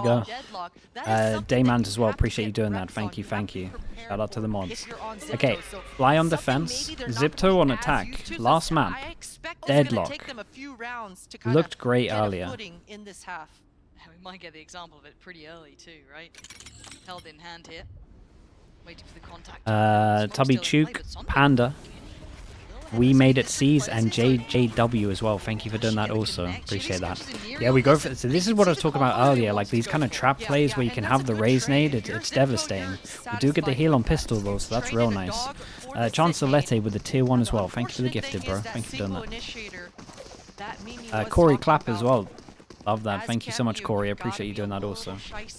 Go. Daymand as well. Appreciate you doing that. Thank you, thank you. Shout out to the mods. Okay, Fly on defense, Xipto on attack. Last map, Deadlock. Looked great earlier. We might get the example of it pretty early too, right? Held in hand here. Waiting for the contact. Tubby Chuk, Panda. We made it C's and JJW as well. Thank you for doing that also. Appreciate that. Yeah, we go for so this is what I was talking about earlier, like these kind of trap plays where you can have the raise nade, it's devastating. We do get the heal on pistol though, so that's real nice. Chancelette with the tier 1 as well. Thank you for the gifted, bro. Thank you for doing that. Corey Clapp as well. Love that. Thank you so much, Corey. I appreciate you doing that also. Thank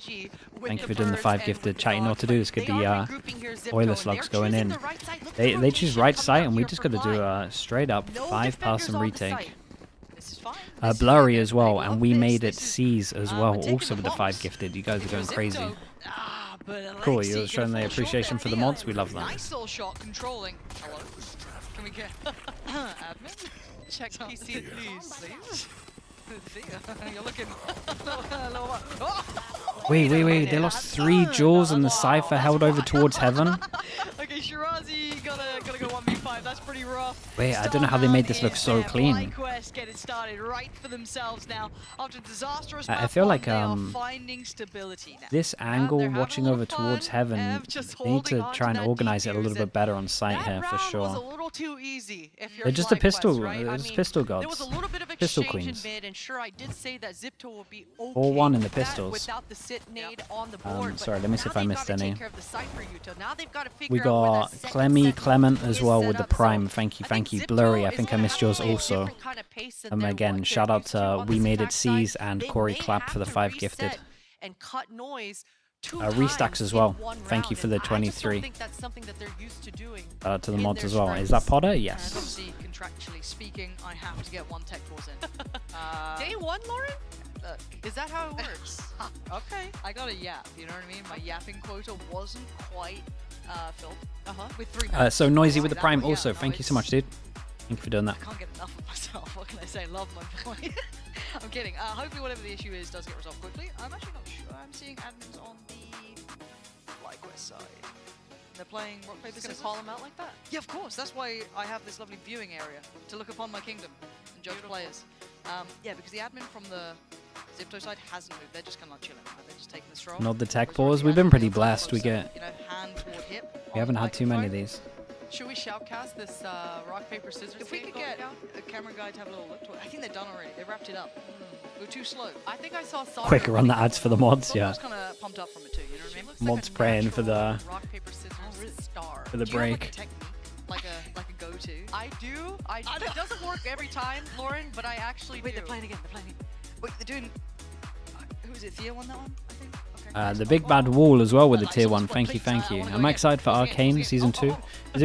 you for doing the 5 gifted. Chat, you know what to do. Let's get the Oiler Slugs going in. They choose right side, and we just got to do a straight up 5-person retake. Blurry as well, and we made it C's as well, also with the 5 gifted. You guys are going crazy. Cool, you're showing the appreciation for the mods. We love that. Nice little shot controlling. Hello. Can we get admin? Check PC, please. You're looking. Wait. They lost 3 jewels and the Cypher held over towards heaven. Okay, Shirazi gotta go 1v5. That's pretty rough. Wait, I don't know how they made this look so clean. FlyQuest get it started right for themselves now. After disastrous I feel like finding stability now. this angle watching over towards heaven, they need to try and organize it a little bit better on site here for sure. Too easy if you're They're just a pistol, right? just pistol gods. There was a little bit of Pistol exchange queens. in mid, and sure, I did say that Xipto will be okay 4-1 in the with that pistols. without the sit nade on the board. Sorry, let me see if I missed any. We We got Clement as well with the Prime. Thank you. Blurry, I think I missed yours also. Again, shout out to We Made It C's and Corey Clapp for the 5 gifted. And cut noise Restacks as well. Thank you for the 23. Shout out to the mods as well. Is that Potter? Yes. Obviously, contractually speaking, I have to get 1 tech force in. Day 1, Lauren? Is that how it works? Okay. I got a yap, you know what I mean? My yapping quota wasn't quite filled. With 3 so Noisy with the Prime also. Thank you so much, dude. Thank you for doing that. I can't get enough of myself. What can I say? Love my boy. I'm kidding. Hopefully whatever the issue is does get resolved quickly. I'm actually not sure. I'm seeing admins on the FlyQuest side. They're playing rock, paper, scissors. Gonna call them out like that? Yeah, of course. That's why I have this lovely viewing area to look upon my kingdom and judge players. Yeah, because the admin from the Xipto side hasn't moved. They're just kind of chilling. Right? They're just taking the stroll. Not the tech pause. We've been pretty blessed. We get. You know, hand toward hip. We haven't had too many of these. Should we shoutcast this rock, paper, scissors? If we could get a camera guy to have a little look to it. I think they're done already. They wrapped it up. We're too slow. I think I saw Quick run the ads for the mods, yeah. I was kind of pumped up from it too, you know what I mean? Mods praying for the rock, paper, scissors star. for the break. Like a go-to. I do. It doesn't work every time, Lauren, but I actually do. Wait, they're playing again. Wait, they're doing. Who is it? Thea won that one, I think. The Big Bad Wall as well with the tier 1. Thank you. I'm excited for Arcane Season 2.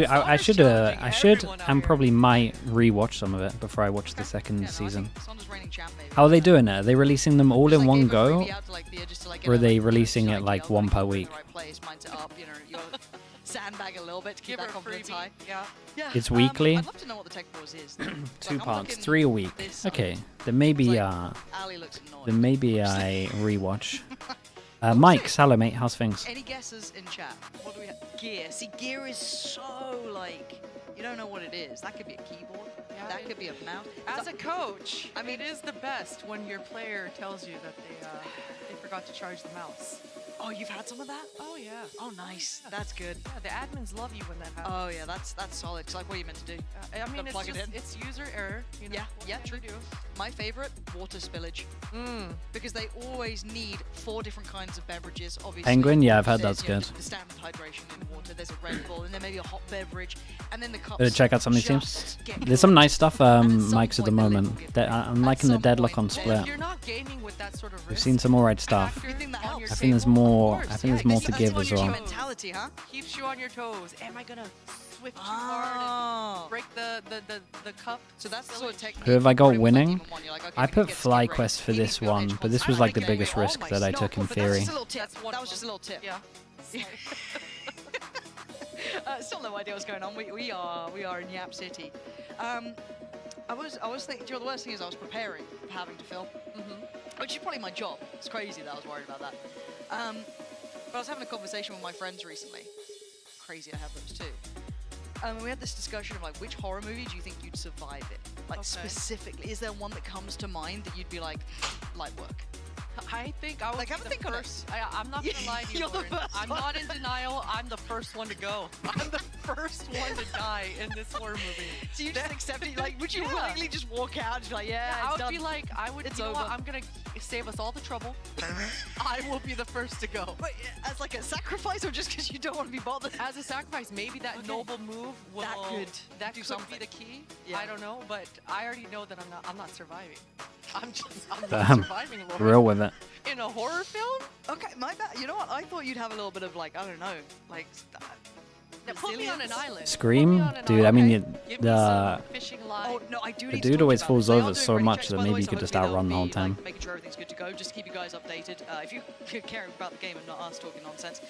I should and probably might rewatch some of it before I watch the second season. How are they doing it? Are they releasing them all in one go? Or are they releasing it like 1 per week? Sandbag a little bit to keep that confidence high. Yeah. It's weekly. I'd love to know what the tech pause is. 2 parts, 3 a week. Okay, there may be a rewatch. Mike, hello mate, how's things? Any guesses in chat? What do we have? Gear. See, gear is so like, you don't know what it is. That could be a keyboard. Yeah, that could be a mouse. As a coach, I mean, it is the best when your player tells you that they forgot to charge the mouse. Oh, you've had some of that? Oh, yeah. Oh, nice. Yeah. That's good. Yeah, the admins love you when that happens. Oh, yeah, that's solid. Cause like, what are you meant to do? I mean, it's user error. You know, yeah, true. My favorite, water spillage. Because they always need 4 different kinds of beverages, obviously. Penguin, yeah, I've heard that's good. The standard hydration in water, there's a Red Bull, and then maybe a hot beverage, and then the cups. Better check out some of these teams. There's some nice stuff, Mike's at the moment. I'm liking the Deadlock on Split. We've seen some alright stuff. I think there's more. I think there's more to give as well. Keeps you on your toes. Am I gonna swift too hard and break the cup? So that's the sort of technique. Who have I got winning? I put FlyQuest for this one, but this was like the biggest risk that I took in theory. That was just a little tip. Yeah. Still no idea what's going on. We are in Yap City. I was thinking. You know, the worst thing is I was preparing for having to film. which is probably my job. It's crazy that I was worried about that. But I was having a conversation with my friends recently. Crazy I have those too. And we had this discussion of like, which horror movie do you think you'd survive in? Like specifically, is there one that comes to mind that you'd be like, light work? I think I would Like, have a be think the on it. first. I'm not gonna lie to you, You're the Lauren. first I'm one. not in denial. I'm the first one to go. I'm the first one to die in this horror movie. So you just accept it? Like, would you Yeah. willingly just walk out and be like, yeah, I it's would done. be like, It's you know what? over. I'm gonna save us all the trouble. I will be the first to go. But as like a sacrifice, or just because you don't want to be bothered? As a sacrifice, maybe that noble move will That could do could something. be the key. Yeah. I don't know, but I already know that I'm not surviving. I'm not Damn. surviving, Lauren. Real with it. In a horror film? Okay, my bad. You know what? I thought you'd have a little bit of like, I don't know, like. Now put me on an resilience? island. Scream? Put me on an Dude, I island. mean, Give me some fishing line. Oh no, I do The need dude to talk always about falls this. They are over doing so raid much checks, that by the maybe way, you so could just hopefully outrun the they'll whole be, time. like, making sure everything's good to go. Just keep you guys updated. If you care about the game and not us talking nonsense.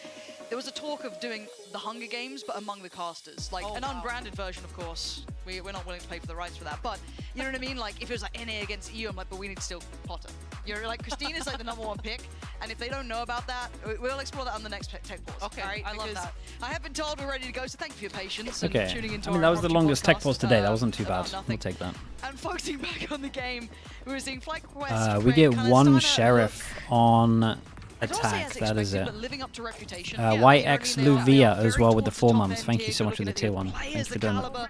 There was a talk of doing the Hunger Games, but among the casters, like an unbranded version, of course. We're not willing to pay for the rights for that, but you know what I mean. Like if it was like NA against EU, I'm like, but we need to steal Potter. You're like, Christina's like the #1 pick, and if they don't know about that, we'll explore that on the next tech pause. Okay, right? I love Because that. I have been told we're ready to go, so thank you for your patience Okay. and tuning into I mean, our that was the Rocky longest tech podcast, pause today. That wasn't too about bad. nothing. We'll take that. And focusing back on the game, we were seeing FlyQuest. We get kinda one starting to sheriff on I don't wanna say attack. as That is expected, it. but living up to reputation. YX they are Luvia as very well with the towards 4 top months. end Thank here. you so You're much for the looking tier at 1. players, Thanks for the doing that. caliber.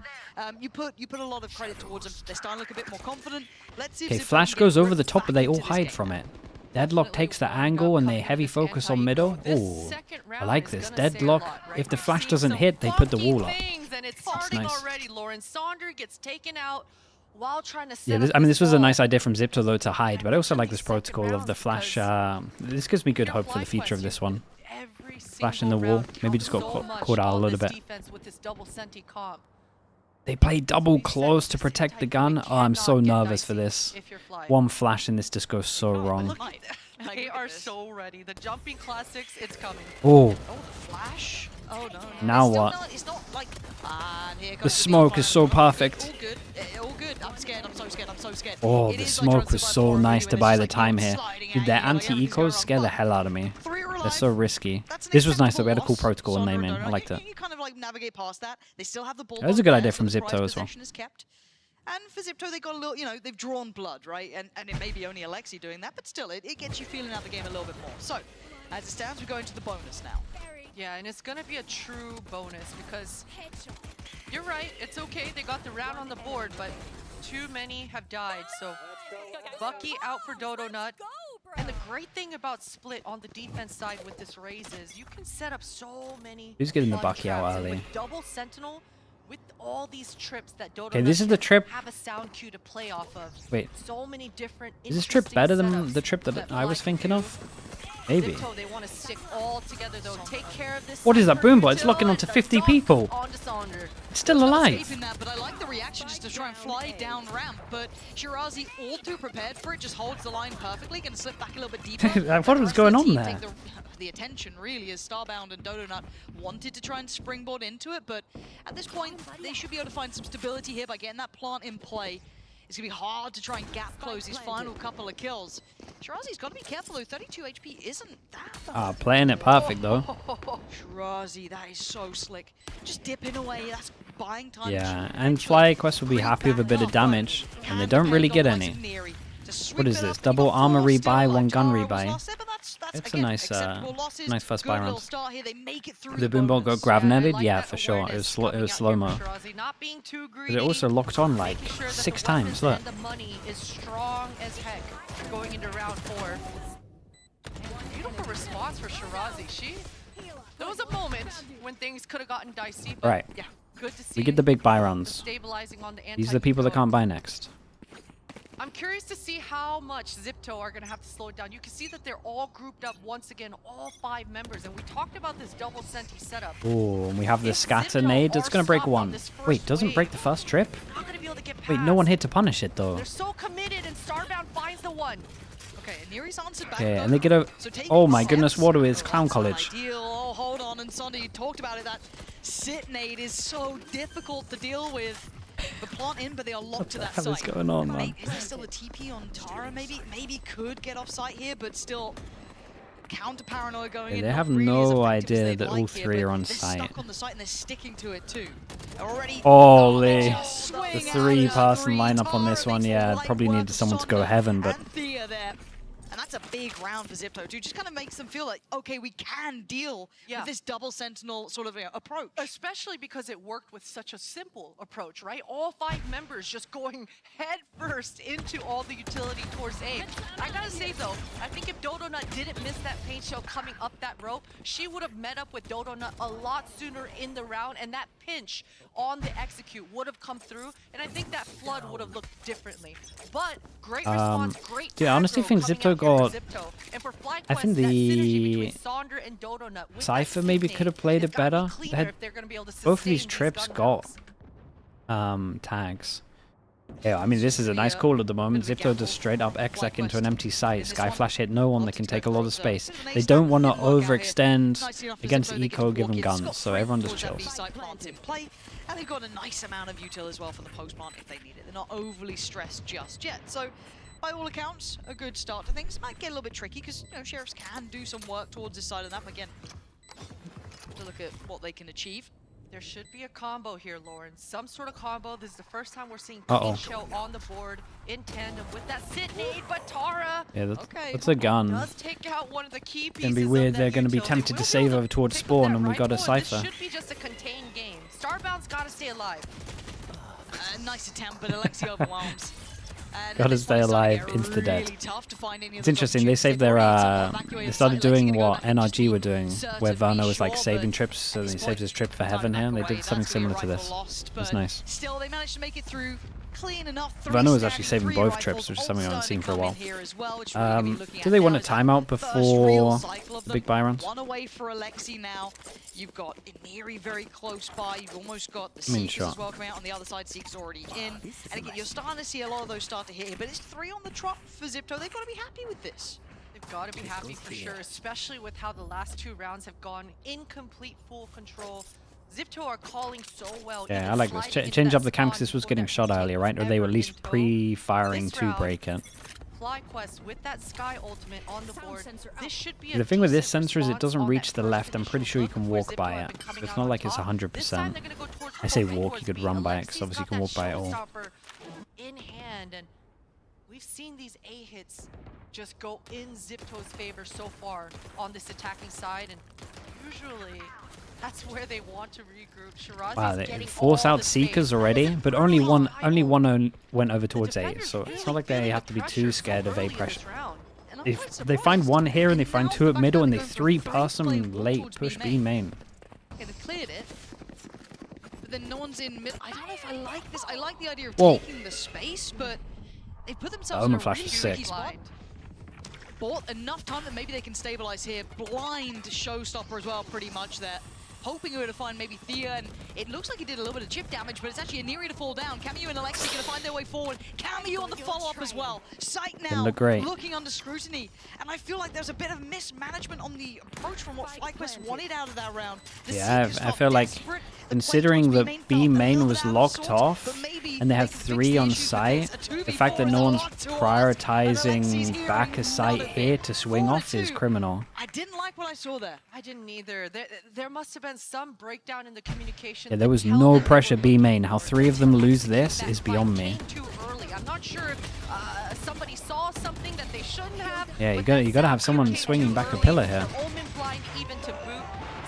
You put a lot of credit towards them. They're starting to look a bit more confident. Let's see if Okay, Xipto Flash can get goes over grip the top, but back they all into this hide game. from it. Deadlock takes the angle and they heavy focus on middle. Ooh, I like this. Deadlock, if the Flash doesn't hit, they put the wall up. And it's That's starting nice. already. Lauren Saunders gets taken out while trying to set Yeah, up I mean, this was a wall. nice idea from Xipto, though, to hide, but I also like this protocol of the Flash. This gives me good hope for the future of this one. Every Flash in the single wall. round Maybe just got counts so caught out a much little on this bit. defense with this double senti comp. They play double close to protect the gun. Oh, I'm so nervous for this. If you're flying. One flash and this just goes so wrong. Look at that. Like, They look at are this. so ready. The jumping classics, it's coming. Oh, Oh, the Flash. Oh no. Now it's still what? Not, it's not like. And here The comes smoke beat is so fire. perfect. All good. All good. I'm scared. I'm so scared. I'm so scared. Oh, It the is like smoke trying to was survive so horror movie nice when to it's buy just the like time you're here. sliding Dude, at their you, like, everything's going anti-ecos wrong. scare the But hell out of me. 3 relives. They're so risky. That's an This was nice, though. We had a acceptable cool protocol and loss. name in. Sondra, I liked it. You kind of like navigate past that. They still have the ball. That was a on good there, idea so from the Xipto prize as well. possession is kept. And for Xipto, they got a little, you know, they've drawn blood, right? And it may be only Alexi doing that, but still, it gets you feeling out the game a little bit more. So, as it stands, we go into the bonus now. Yeah, and it's gonna be a true bonus because you're right. It's okay. They got the round on the board, but too many have died. So Bucky out for Dodo Nut. And the great thing about Split on the defense side with this raise is you can set up so many. Who's getting the fun Bucky out traps. And early? with double Sentinel, with all these trips that Dodo Okay, Nut this is the can trip. have a sound cue to play off of. Wait, So many different. is this trip better than interesting the setups trip that I was Fly thinking do. of? Maybe. Xipto, they want to stick all together though. Take care of this. What is that Cypher boombot? It's until locking onto the 50 dunk people. onto Saunders. It's still alive. Escaping that, but I like the reaction just to try and fly down ramp. But Shirazi, all too prepared for it, just holds the line perfectly. Going to slip back a little bit deeper. I thought it was The rest of going the on team there. take the attention really as Starbound and Dodo Nut wanted to try and springboard into it, but at this point they should be able to find some stability here by getting that plant in play. It's going to be hard to try and gap close these final couple of kills. Shirazi's got to be careful though, 32 HP isn't that bad. Ah, playing it perfect, though. Shirazi, that is so slick. Just dipping away, that's buying time. Yeah, and FlyQuest will be happy with a bit of damage, and they don't really get any. What is this? Double armor rebuy, one gun rebuy. It's a nice, nice first buy round. The boombot got grav netted? Yeah, for sure. It was slow-mo. But it also locked on like 6 times, look. The money is strong as heck going into round 4. And beautiful response for Shirazi. There was a moment when things could have gotten dicey, but Right. yeah, good to see. We get the big buy rounds. Stabilizing on the These are the people that can't buy next. I'm curious to see how much Xipto are going to have to slow it down. You can see that they're all grouped up once again, all 5 members. And we talked about this double senti setup. Oh, and we have the If scatter Xipto nade. It's are going to break stopped on 1. this first Wait, doesn't wave, break the first trip? Not going to be able to get past. Wait, no one hit to punish it, though. They're so committed, and Starbound finds the one. Okay, and Neri's answered back. Okay, though. and they get a... So taking Oh my steps- goodness, what is Oh, Clown that's College? not ideal. Oh, hold on, and Sonny, you talked about it. That sit nade is so difficult to deal with. The plant in, but they are locked to that What the hell is site. going on, man? Mate, is there still a TP on Tara? Maybe could get off site here, but still counter paranoia going in. They not have really as no effective as idea they'd that all like here, three but are on they're site. stuck on the site and they're sticking to it too. They're already Holy. swing The out three-person three. lineup on this Tara one, makes yeah, light probably work needed of someone to go Sonda heaven, but and Thea there. And that's a big round for Xipto too. Just kind of makes them feel like, okay, we can deal with this double sentinel sort of approach. Especially because it worked with such a simple approach, right? All 5 members just going head first into all the utility towards A. I gotta say though, I think if Dodonut didn't miss that paint shell coming up that rope, she would have met up with Dodonut a lot sooner in the round, and that pinch on the execute would have come through, and I think that flood would have looked differently. But great response, great dude, I honestly aggro think coming Xipto out here for got- Xipto. And for FlyQuest, I think that synergy the between Sonder and Dodonut with that Cypher maybe Sydney, could have played it's it gotta be better. cleaner They had if they're gonna be able to both of these sustain trips gun got rounds. tags. Yeah, I mean, this is a nice call at the moment. Xipto just straight up exec into an empty site. Sky Flash hit no one that can take a lot of space. They don't want to overextend against Eco given guns, so everyone just chills. And they've got a nice amount of util as well for the post plant if they need it. They're not overly stressed just yet. So, by all accounts, a good start to things. Might get a little bit tricky because, you know, Sheriffs can do some work towards this side of that. But again, have to look at what they can achieve. There should be a combo here, Lauren. Some sort of combo. This is the first time we're seeing Uh-oh. Paint Shell on the board in tandem with that Sydney, but Tara Yeah, that's, Okay. that's a gun. does take out one of the key pieces. Gonna be of weird. that They're gonna be util. They tempted to will save be able over towards pick up spawn, that and we got a rifle, and Cypher. This should be just a contained game. Starbound's gotta stay alive. Nice attempt, but Alexi overwhelms. Gotta stay alive, insta-dead. It's interesting, they saved their, they started doing what NRG were doing, where Verno was like saving trips, so he saved his trip for heaven here, and they did something similar to this. That's nice. Still, they managed to make it through clean enough. Verno was actually saving both trips, which is something I haven't seen for a while. Do they want a timeout before the big buy runs? One away for Alexi now. You've got Iniri very close by. You've almost got the I mean, Seekers sure. as well coming out on the other side. Seekers already in. And again, you're starting to see a lot of those start to hit here, but it's 3 on the trot for Xipto. They've got to be happy with this. They've got to be happy for sure, especially with how the last 2 rounds have gone in complete full control. Xipto are calling so well. Yeah, even I like this. sliding into Change that up the camp, 'cause spawn this was before getting their shot team earlier, right? Or was they were ever at least in tow. pre-firing This to round, break it. FlyQuest with that Sky ultimate on the board. This should be a The thing with this decent sensor is it response doesn't on reach that the first left. I'm pretty initial sure you look can where walk Xipto by have it. been coming It's out not on like it's top. 100%. This time they're gonna go towards I say away walk, towards you could B. run by it, 'cause Alexi's obviously you got can that walk by it all. showstopper in hand, and we've seen these A hits just go in Xipto's favor so far on this attacking side, and usually that's where they want to regroup. Shirazi's Wow, they getting force all out the space. Seekers already, but only one went over towards A, Defenders so it's really not like they feeling have the to be pressure too so scared of A early in this pressure. round. And I'm If quite they find surprised. one here and they Now find the 2 at fact middle that and they're they going for 3 free pass play them more late, towards push B B main. Okay, they cleared it. But then no one's in mid. I don't know if I like this. I like the idea of Whoa. taking the space, but they put themselves Omen in a Flash really was tricky sick. spot. Bought enough time that maybe they can stabilize here. Blind showstopper as well, pretty much there. Hoping we were to find maybe Thea, and it looks like he did a little bit of chip damage, but it's actually Iniri to fall down. Camu and Alexi going to find their way forward. Camu on the follow-up as well. Sight now, look great. looking under scrutiny. And I feel like there's a bit of mismanagement on the approach from what FlyQuest wanted out of that round. The Yeah, Seekers I felt feel like desperate. The play considering towards that felt B a main little was bit out of locked sorts, off, but maybe and they have can fix 3 the on issues with site, this. A the fact that 2v4 no is a one's lot to us, prioritizing and Alexi's hearing back a none site of here it. to swing off is 4-2. criminal. I didn't like what I saw there. I didn't either. There must have been some breakdown in the communication. Yeah, there that was held no that they pressure were B looking main. How for. 3 of them lose this That is fight beyond me. came too early. I'm not sure if somebody saw something that they shouldn't have. Yeah, you but gotta- that you gotta have Xipto someone came swinging too back a early. pillar here. The Omen blind even to boot.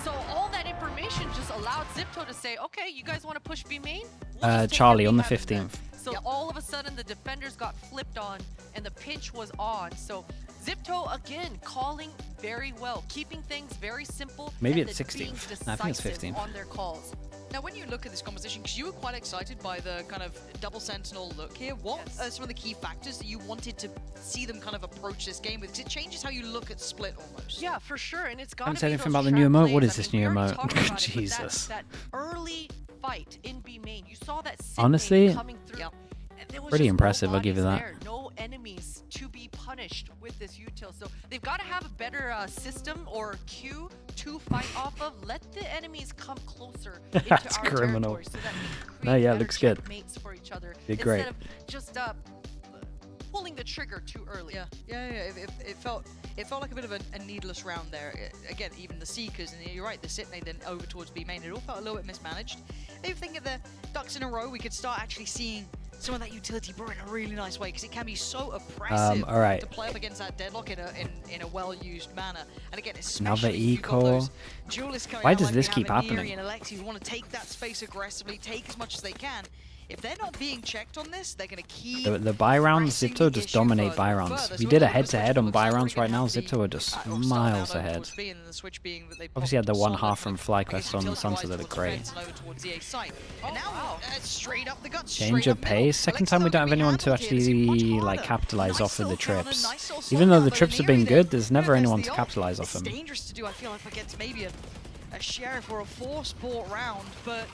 So all that information just allowed Xipto to say, okay, you guys want to push B main? We'll just take Charlie what on we the have in there." 15th. So all of a sudden the defenders got flipped on and the pinch was on. So Xipto again calling very well, keeping things very simple. Maybe and it's then 16th. being I think it's decisive 15th. on their calls. Now, when you look at this composition, because you were quite excited by the kind of double sentinel look here, what Yes. are some of the key factors that you wanted to see them kind of approach this game with? Because it changes how you look at Split almost. Yeah, for sure, and it's got Haven't to said be anything those about the new trap emote. What plays. is I this mean, new we already emote? talked about it, but Jesus. that early fight in B main, you saw that Sid Honestly, main coming through. Yep. And there was pretty just no impressive, I'll give you bodies that. there, no enemies to be punished with this util. So they've got to have a better system or queue to fight off of. Let the enemies come closer into That's our criminal. territory so that we can No, create yeah, better looks good. checkmates for each other Did instead great. of just pulling the trigger too early. Yeah. It felt like a bit of a needless round there. Again, even the Seekers, and you're right, the Sipney then over towards B main, it all felt a little bit mismanaged. Maybe think of the ducks in a row, we could start actually seeing some of that utility brought in a really nice way, because it can be so oppressive all right. to play up against that deadlock in a well-used manner. And again, Another especially if you've got eco. those duelists coming Why out does like this we have keep in happening? Neri and Alexi, who want to take that space aggressively, take as much as they can. If they're not being checked on this, they're going to keep The buy rounds, pressing Zipto the just issue dominate further buy and rounds. further. We So did a look at the head-to-head switch on looks buy like we're rounds gonna right now. have the, Zipto are just start out miles over ahead. towards B, and then the switch being that they Obviously had the popped 1/2 solid from I FlyQuest guess on utility-wise Sunset that are towards great. defense and over towards EA site. And Oh, now wow. straight up the guts, Change straight of up middle. pace. Second Alexis time we not don't have gonna be anyone to handled here. This is much actually like harder. capitalize Nice off of the little counter, trips. nice little Even though slowdown the by trips have Neri been there. good, there's never There's anyone the to ult. capitalize off It's them. dangerous to do, I feel like, against maybe a sheriff or a four-sport round, but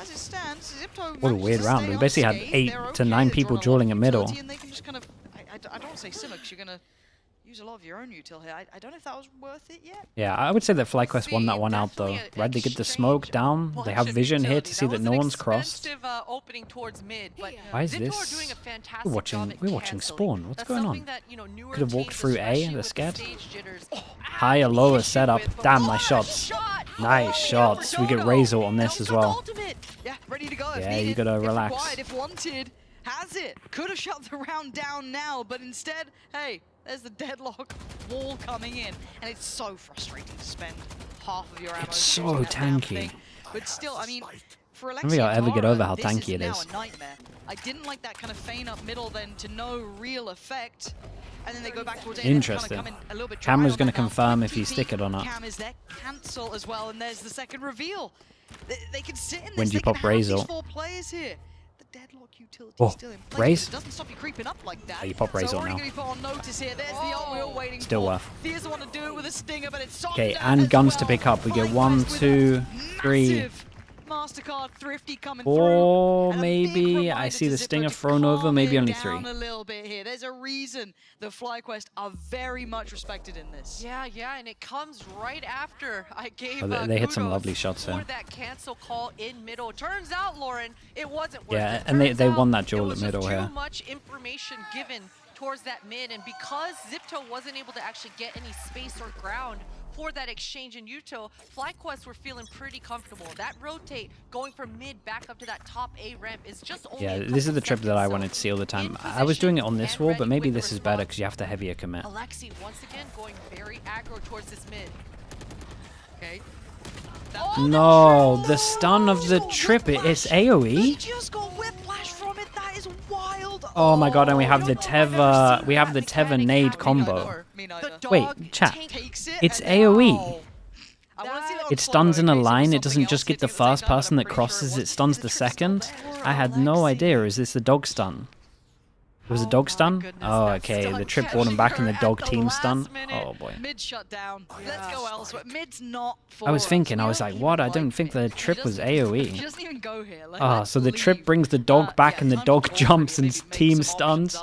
as it stands, Xipto What a manages weird to round. stay We basically had unscathed. 8 They're to okay. 9 They're people drawing a lot dueling of at middle. utility, and they can just kind of, I don't want to say simmer, because you're going to use a lot of your own util here. I don't know if that was worth it yet. Yeah, I would say that FlyQuest won that one out though. Right, they get the smoke down. They have vision here to see that no one's crossed. Opening towards mid, but Why is Zipto this? are doing a fantastic We're job at watching canceling. Spawn. What's That's going something on? that, you know, newer Could have walked teams, through A, especially they're with the scared. stage jitters, Higher, have lower the issue setup. with, but Damn, what nice a shots. shot! Nice shots. We get Razor on this as well. Ultimate. Yeah, ready to go if Yeah, you needed, gotta if relax. required, if wanted. Has it. Could have shut the round down now, but instead, hey, there's the deadlock wall coming in. And it's so frustrating to spend half of your ammo. It's so shooting that damn tanky. thing. But still, I mean, for Alexi I don't think I'll ever get Tara, over how this tanky it now is. a nightmare. I didn't like that kind of feign up middle then to no real effect. And then they go back towards A and then Interesting. kind of come in a little bit dry Camera's on gonna that now. confirm if 20 you stick it or not. Cam is there. Cancel as well, and there's the second reveal. They can sit in this. When do you they can pop have Razor? these 4 players here. The deadlock utility Oh, is still in place. Raze? It doesn't stop you creeping up like that. Oh, you pop Razor so already now. going to be put on notice here. There's the ult we're all waiting Still for. worth. There's the one to do it with a stinger, but it's Okay, Sonda and as guns well. to pick up. We get FlyQuest 1, with a 2, 3, massive MasterCard Thrifty coming 4 through. And a big maybe. I reminder see to the Xipto stinger to thrown over. calm Maybe it only down 3. a little bit here. There's a reason the FlyQuest are very much respected in this. Yeah, and it comes right after I gave Oh, they hit some kudos lovely shots for there. that cancel call in middle. Turns out, Lauren, it wasn't worth Yeah, it. and they Turns won out that duel it at was middle just here. too much information given towards that mid, and because Xipto wasn't able to actually get any space or ground for that exchange in Uto, FlyQuest were feeling pretty comfortable. That rotate going from mid back up to that top A ramp is just only Yeah, a this is couple the trip that seconds, I so wanted to see all the time. in I was doing it on position this and wall, but ready maybe with the this is better response. because you have to heavier commit. Alexi once again going very aggro towards this mid. Okay. No, the stun of the trip. It's He AoE. just got whiplash from it. That is wild. Oh my god, and we have the I've never Teva. seen We have that the mechanic Teva nade happen. combo. Me The neither. Wait, dog chat. Takes it. It's and then- AoE. I wanna see that on It slow stuns in a in case it was line. It something doesn't else just get the hitting at the first same time, person but that I'm pretty sure crosses. was. It stuns The the trip's still second. there. I had no idea. Is this the dog stun? It was a Oh dog my stun? goodness, Oh, that okay. stun The trip catching brought him back in her the at dog the team last stun. minute. Oh boy. Mid shut down. Let's Yeah. go elsewhere. Mid's not for I was us. thinking, I We was don't like, even what? I like don't think mid. the trip He was doesn't- He AoE. doesn't even go here. Oh, so the trip brings the dog back and the dog jumps and team stuns.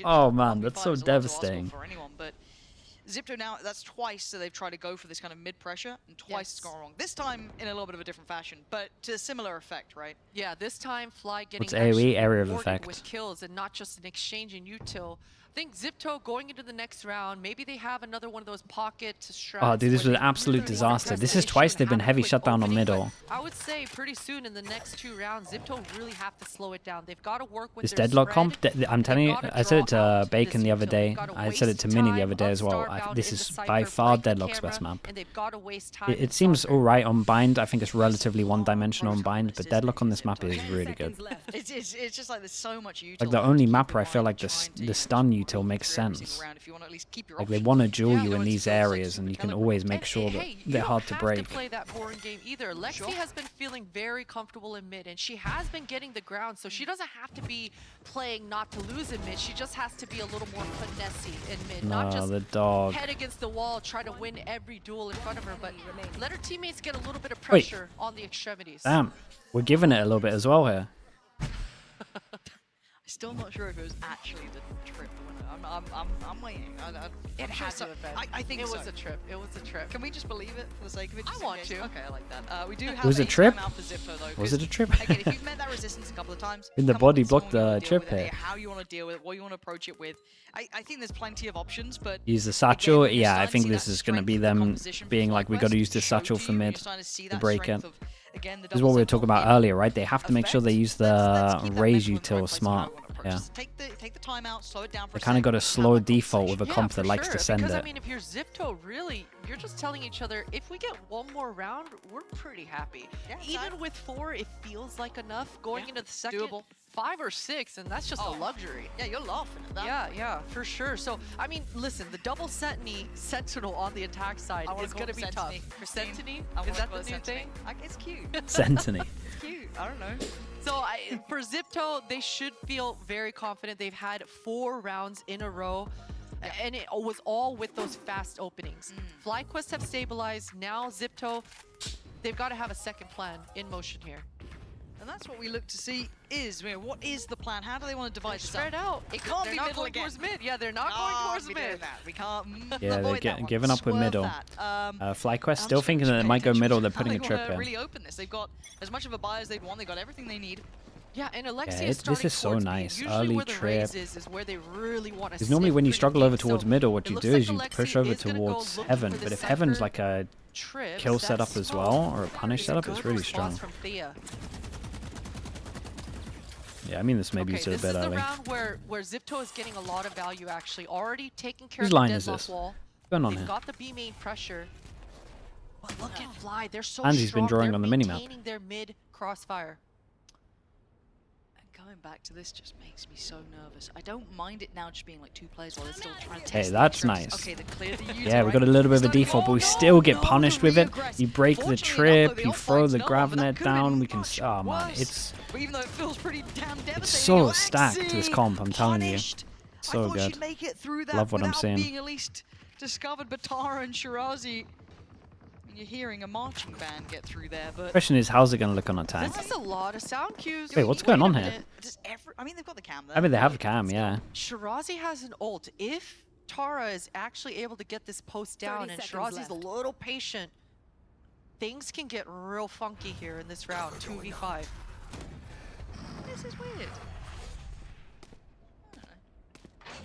Oh man, that's so devastating. For anyone, but Xipto now, that's twice that they've tried to go for this kind of mid pressure, and twice it's Yes. gone wrong. This time in a little bit of a different fashion, but to a similar effect, right? Yeah, this time Fly getting What's AoE? actually Area of rewarded effect. with kills and not just an exchange in util. I think Xipto going into the next round, maybe they have another one of those pocket strats. Oh, dude, this where was they an absolute really disaster. press This the is issue twice and they've been have a heavy quick shutdown on opening, middle. but I would say pretty soon in the next 2 rounds, Xipto really have to slow it down. They've got to work with This their deadlock spread. comp, I'm telling you, They've gotta I said it draw to out Bacon this the other util. day. They've gotta I said it waste to Minnie the time other day as well. upstar-bound This in the is Cypher, by far flanking Deadlock's best camera, map. and they've gotta waste time It in seems soccer. alright on bind. I think it's relatively one-dimensional on bind, but Deadlock on this map is really good. It's just like there's so much util. Like the left only to map keep where I in feel mind like trying to the stun improve util makes through every sense. single round if you want to at least keep your Like they options want to open. duel Yeah, you no, in it's these still like areas, and you can super always make And, sure hey, that you they're don't hard to have break. play that boring game either. Lexi Sure. has been feeling very comfortable in mid, and she has been getting the ground, so she doesn't have to be playing not to lose in mid. She just has to be a little more finessey in mid, not No, just the dog. head against the wall, try to win every duel in front of her, but let her teammates get a little bit of Wait. pressure on the extremities. Damn, we're giving it a little bit as well here. Still not sure if it was actually the trip winner. I'm waiting. It has to have been. I think it so. was a trip. It was a trip. Can we just believe it for the sake of it? I want to. Okay, I like that. We do have was a trip? timeout for Xipto, though. Was it a trip? Again, if you've met that resistance a couple of times, In the come up body with blocked someone you the wanna deal trip with it, here. how you want to deal with it, what you want to approach it with. I think there's plenty of options, but Use the satchel. again, you're Yeah, I starting to think see this that is going to strength be of the them composition being from like, we got to FlyQuest use the show satchel to for you. You're mid starting to see to that break it. strength of, again, the This is what we were double talking about Xipto earlier, right? They have to make sure they effect. use Let's the keep that raise mental in the right util place of how smart. we wanna approach Yeah. this. Take the time out, slow it down for They a kind of second, got a have slow that default with a conversation. comp that for likes sure, to send because, it. I mean, if you're Xipto, really, you're just telling each other, if we get one more round, we're pretty happy. Yeah, Even exactly. with 4, it feels like enough. Going Yeah, into the second, doable. 5 or 6, and that's just a Oh. luxury. Yeah, you're laughing at that. Yeah, for sure. So, I mean, listen, the double Sentinel on the attack side I wanna is call going to it be tough. Sentiny, Christine. Sentiny? I wanna Is that call the it new Sentiny. thing? It's cute. Sentiny. It's cute. I don't know. So for Xipto, they should feel very confident. They've had 4 rounds in a row, and it was all with those fast openings. FlyQuest have stabilized. Now Xipto, they've got to have a second plan in motion here. And that's what we look to see is, what is the plan? How do they want to divide this Spread up? out. It can't They're be not middle going again. towards mid. Yeah, they're not going Can't towards be doing mid. that. We can't Yeah, avoid they're that one. giving up with Swerve middle. that. FlyQuest I'm still just thinking gonna that it pay might go attention middle. to They're how putting they a trip wanna in. really open this. They've got as much of a buy as they'd want. They got everything they need. Yeah, and Alexia Yeah, is starting this is so towards B. nice. Usually Early where the trip. raise is where they really want to Because normally when you struggle over towards middle, what it you looks do like is you Alexia push over is gonna go towards looking heaven. for the But if heaven's center like a trips, kill that's setup as smoke. well, or a punish It's a setup, it's good really response strong. from Thea. Yeah, I mean, this maybe Okay, is a this bit is the early. round where Xipto is getting a lot of value, actually. Already taking care Whose of the line is deadlock this? wall. What's going on They've here? got the B main pressure. But look at Fly, they're so And he's been strong. drawing They're on the minimap. maintaining their mid crossfire. And going back to this just makes me so nervous. I don't mind it now just being like 2 players while they're still trying to Hey, test the that's trips. nice. Okay, they clear the user, Yeah, we right? got a little bit of a Starting to default, go, but we no, still get no, punished the with it. reaggress. You break the Fortunately enough, trip, though, you the throw offside's the no, grav but that net could have down. been We can. much Oh man, worse. it's But even though it feels pretty damn devastating, so stacked, this Alexi comp, I'm telling you. punished. So I thought good. she'd make it through that Love what I'm without seeing. being at least discovered. But Tara and Shirazi, you're hearing a marching band get through there, but question is, how's it going to look on attack? This is a lot of sound cues. Wait, what's going a on here? minute. I mean, they've got the cam there. I mean, they have a cam, yeah. Shirazi has an ult. If Tara is actually able to get this post down and Shirazi's a little patient, things can get real funky here in this round, 2v5. This is weird.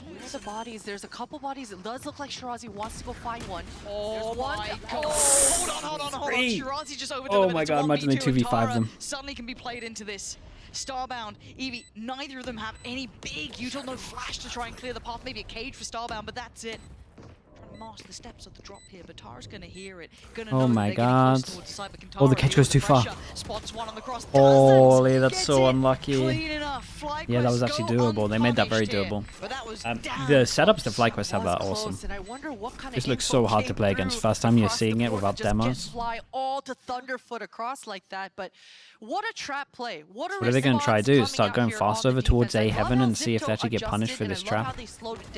Where are the bodies? There's a couple bodies. It does look like Shirazi wants to go find one. Oh There's one. my Oh, god! Hold on. Three. Shirazi just over Oh my god, imagine they 2v5 them. Suddenly can be played into this. Starbound, Eevee, neither of them have any big util, no flash to try and clear the path. Maybe a cage for Starbound, but that's it. Trying to mask the steps of the drop here, but Tara's gonna hear it. Gonna Oh know that my they're getting close god. towards the side, but can Oh, the Tara catch deal goes with the too far. pressure? Spots one on the cross. Holy, Doesn't that's get so it. unlucky. Clean enough. Yeah, that was FlyQuest actually go doable. They made that very unpunished here, doable. but that was The damn setups that close. FlyQuest have are Was awesome. close, and I wonder what kind This of looks info so hard to came play against. through First time you're across the seeing it board without to just demos. get Fly all to Thunderfoot across like that, but what a trap play. What What are they going to try to do? Start going fast over towards A heaven and see if they actually get punished for this trap?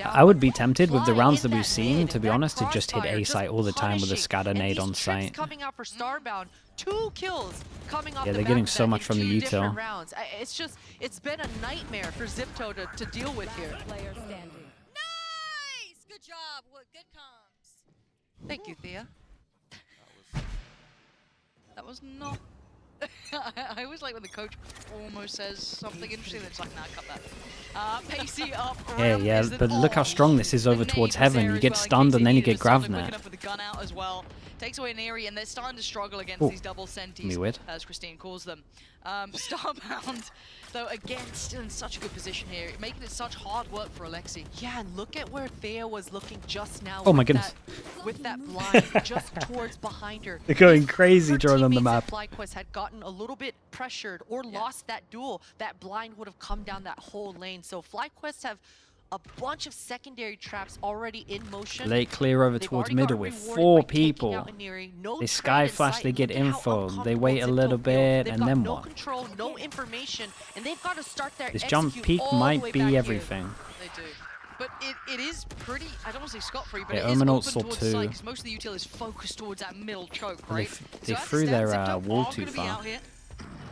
I would be tempted with the rounds that we've seen, to be honest, to just hit A site all the time with a scatter nade on site. Coming out for Starbound, 2 kills coming off Yeah, the they're back getting of so that much in from the 2 different util. rounds. It's been a nightmare for Xipto to deal with here. Player standing. Nice! Good job. Good comms. Thank you, Thea. That was not. I always like when the coach almost says something interesting, and it's like, nah, cut that. Pacey up. Yeah, Ram yeah, is but look how on. strong this is The over nade towards was heaven. there You as get well in stunned case and they then you needed get it. Started grav quick net. enough with the gun out as well. Takes away an area, and they're starting to struggle against Ooh. these double senties, Me weird. as Christine calls them. Starbound, though, again, still in such a good position here, making it such hard work for Alexi. Yeah, and look at where Thea was looking just now. Oh my with goodness. with that blind just towards behind her. They're going If crazy her drawing on the teammates map. at FlyQuest had gotten a little bit pressured or lost that duel, that blind would have come down that whole lane. So FlyQuest have a bunch of secondary traps already in motion. Late clear over They've towards already got middle with rewarded 4 by taking people. out Aniri. No They trade sky in flash, sight. they get Look at how info, they uncomfortable wait a Xipto little feels. bit, They've and got then no what? control, no information, and they've got to start their This jump execute peak all the might way be back here. everything. They do. But it is pretty, I don't want to say scot-free, but Yeah, it is Omen open ult saw towards the side, two. because most of the util is focused towards that middle choke, They right? they So as it threw their stands, Xipto wall are too gonna be far. out here.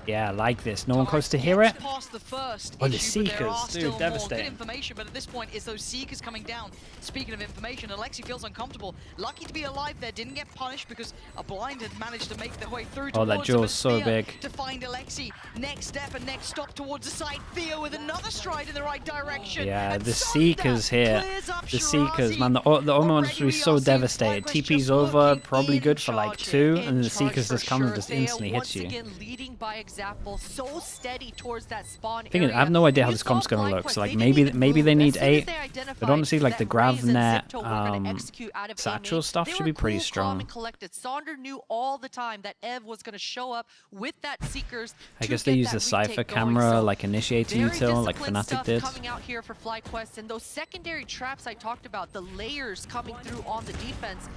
Yeah, I like this. No one close to hear it. Past the first Oh, the issue, but there are Seekers, dude, still more. devastating. Good information, but at this point, it's those Seekers coming down. Speaking of information, Alexi feels uncomfortable. Lucky to be alive there, didn't get punished because a blind had managed to make their way through. Oh, that towards jewel him, is but so Thea big. to find Alexi. Next step and next stop towards the site. Theo with another stride in the right direction. Yeah, And the Sonda Seekers here. clears up The Seekers, Shirazi. man. The Omen must Already be we so are seeing devastated. FlyQuest TP's just over, looking probably in good for like charge 2, here. and then the In charge Seekers for just come and sure. just Thea instantly hits once you. again leading by example, so steady towards that spawn Thing is, area. I have no idea how You this saw comp's gonna look. FlyQuest, So like they didn't even maybe they move. need As soon as 8. they But identified honestly, like the that Raze and GravNet Xipto were gonna execute out of satchel A-main, stuff they should were be pretty cool, calm, strong. and collected. Sonder knew all the time that Ev was gonna show up with that Seekers. I to guess they get use that the Cypher retake going. camera, So like initiating very util, like disciplined Fnatic stuff did. coming out here for FlyQuest, and those secondary traps I talked about, the layers coming through on the defense.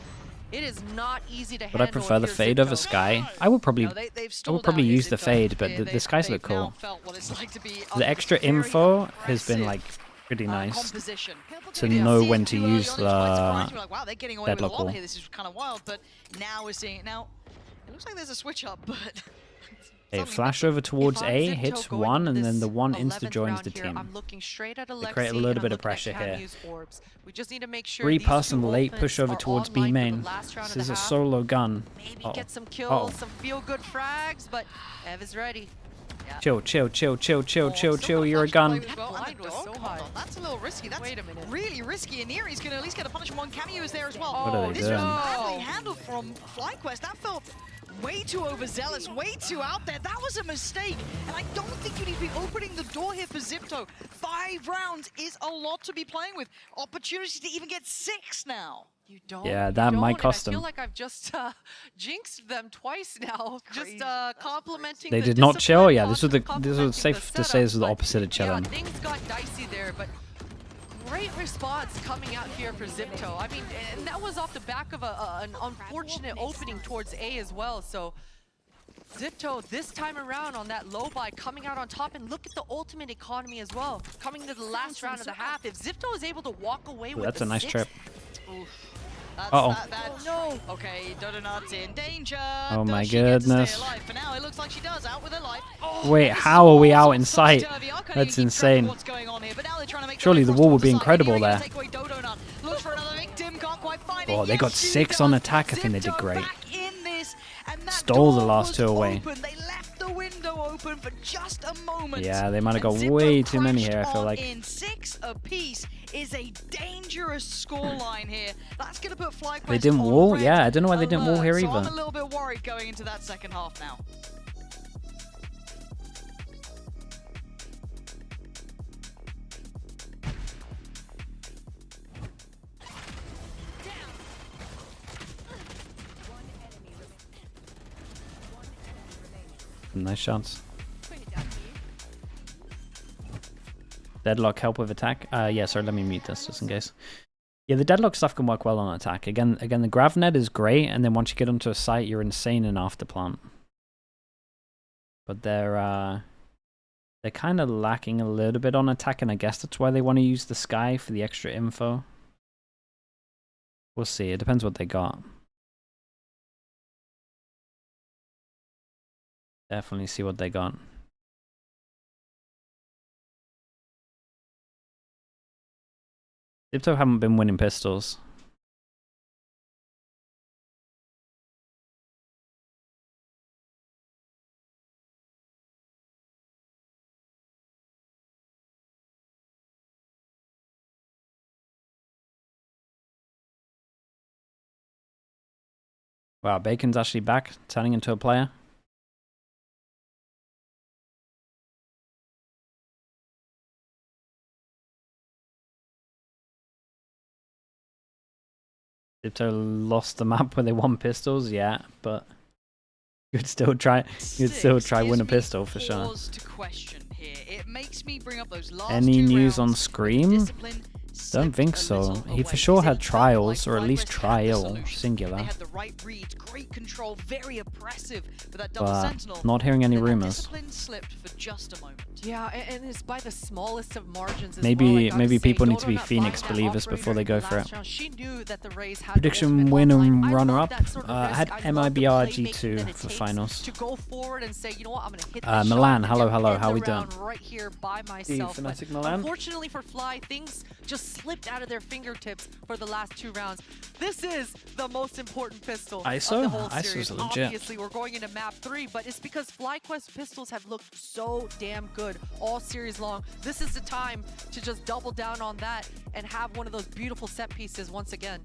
It is not easy to But handle. I prefer the if fade you're over Xipto. Sky. I would probably No, they've I stalled would probably out here, use the Xipto. fade, but They- the skies they've look now cool. felt what it's like to be The under extra very info has been aggressive, like pretty nice composition. to Yeah, know see it when to too early use on, it's quite surprising. the We're like, wow, they're getting away with a deadlock lot wall. here. This is kind of wild, but now we're seeing it. Now, it looks like there's a switch up, but They something flash over towards If I'm A, Xipto hits going 1, into and then this the 1 11th insta-joins round the here, team. I'm looking straight at Alexi, create a little and bit I'm of looking at pressure here. Camu's orbs. We just need to make sure 3 these person two late ultimates push over are towards B online for the main. last round This of is the a half. solo gun. Maybe Uh-oh. get some kills, Uh-oh. some feel-good frags, but Ev is ready. Chill, chill, chill, chill, chill, Oh, chill, still chill, got a you're a flash to gun. play with as well, and Blind the was dog, so hold high. on, that's a little risky. That's Wait a minute. really risky, and Neri's going to at least get a punish, and 1 cameo is there as well. What are they This doing? was badly handled from FlyQuest. That felt way too overzealous, way too out there. That was a mistake, and I don't think you need to be opening the door here for Xipto. 5 rounds is a lot to be playing with. Opportunity to even get 6 now. You don't. Yeah, you that might don't, cost and I them. feel like I've just jinxed them twice now. Crazy. Just That's complimenting. They the did not chill. discipline, Yeah, this was complimenting safe the to say this was the setups, opposite of but yeah, chilling. things got dicey there, but great response coming out here for Xipto. I mean, and that was off the back of an unfortunate opening towards A as well. So Xipto this time around on that low buy coming out on top, and look at the ultimate economy as well. Coming to the last round of the half, if Xipto is able to walk away with That's the a nice 6, trip. Oof. That's, Uh-oh. that's no. Okay, Dodonut's in danger. Oh my Does she get to stay goodness. alive? For now, it looks like she does. Out with her life. Wait, This is how are we all out in sorts of sight? topsy-turvy. I can't That's even keep track of insane. what's going on here, but now they're trying to make their Surely way the across wall towards would be the side. incredible Anyway, gonna there. take away Dodonut. Looks for another victim, can't quite find it. Oh, they Yes, got she 6 on does. attack. I think they did Xipto great. back in this, and that Stole the door last was 2 away. open. They left the window open for just a moment. Yeah, they might have got And Xipto way too many here, I crashed feel on like. in 6 apiece is a dangerous scoreline here. That's going to put FlyQuest They didn't on wall? red Yeah, I don't know why they didn't wall alert. here So I'm either. a little bit worried going into that second half now. Nice shots. Deadlock help with attack. Yeah, sorry, let me mute this just in case. Yeah, the deadlock stuff can work well on attack. Again, the GravNet is great, and then once you get onto a site, you're insane in afterplant. But they're kind of lacking a little bit on attack, and I guess that's why they want to use the sky for the extra info. We'll see. It depends what they got. Definitely see what they got. Xipto haven't been winning pistols. Wow, Bacon's actually back, turning into a player. Xipto lost the map where they won pistols, yeah, but you'd still try win a pistol for sure. Pause to question here. It makes me bring up those last Any 2 news on rounds with Scream? discipline Don't think so. He for sure had trials, or at least trial, singular. They had the right read, great control, very oppressive with that double But sentinel. not hearing any Then that rumors. discipline slipped for just a moment. Yeah, and it's by the smallest of margins as Maybe- well, I gotta maybe say. people need to be Dodo Phoenix not buying that believers operator before they in go the for last it. round. She knew that the Rays had Prediction ultimate winner online. I runner love up. that sort of I risk. had I love the MIBR playmaking G2 that it for takes finals. to go forward and say, you know what, I'm gonna hit this Milan, shot hello, and hello, end how the we doing? round right here by myself. But Fnatic Milan. unfortunately for Fly, things just slipped out of their fingertips for the last 2 rounds. This is the most important pistol ISO? of the whole ISO's series. legit. Obviously, we're going into map 3, but it's because FlyQuest pistols have looked so damn good all series long. This is the time to just double down on that and have one of those beautiful set pieces once again.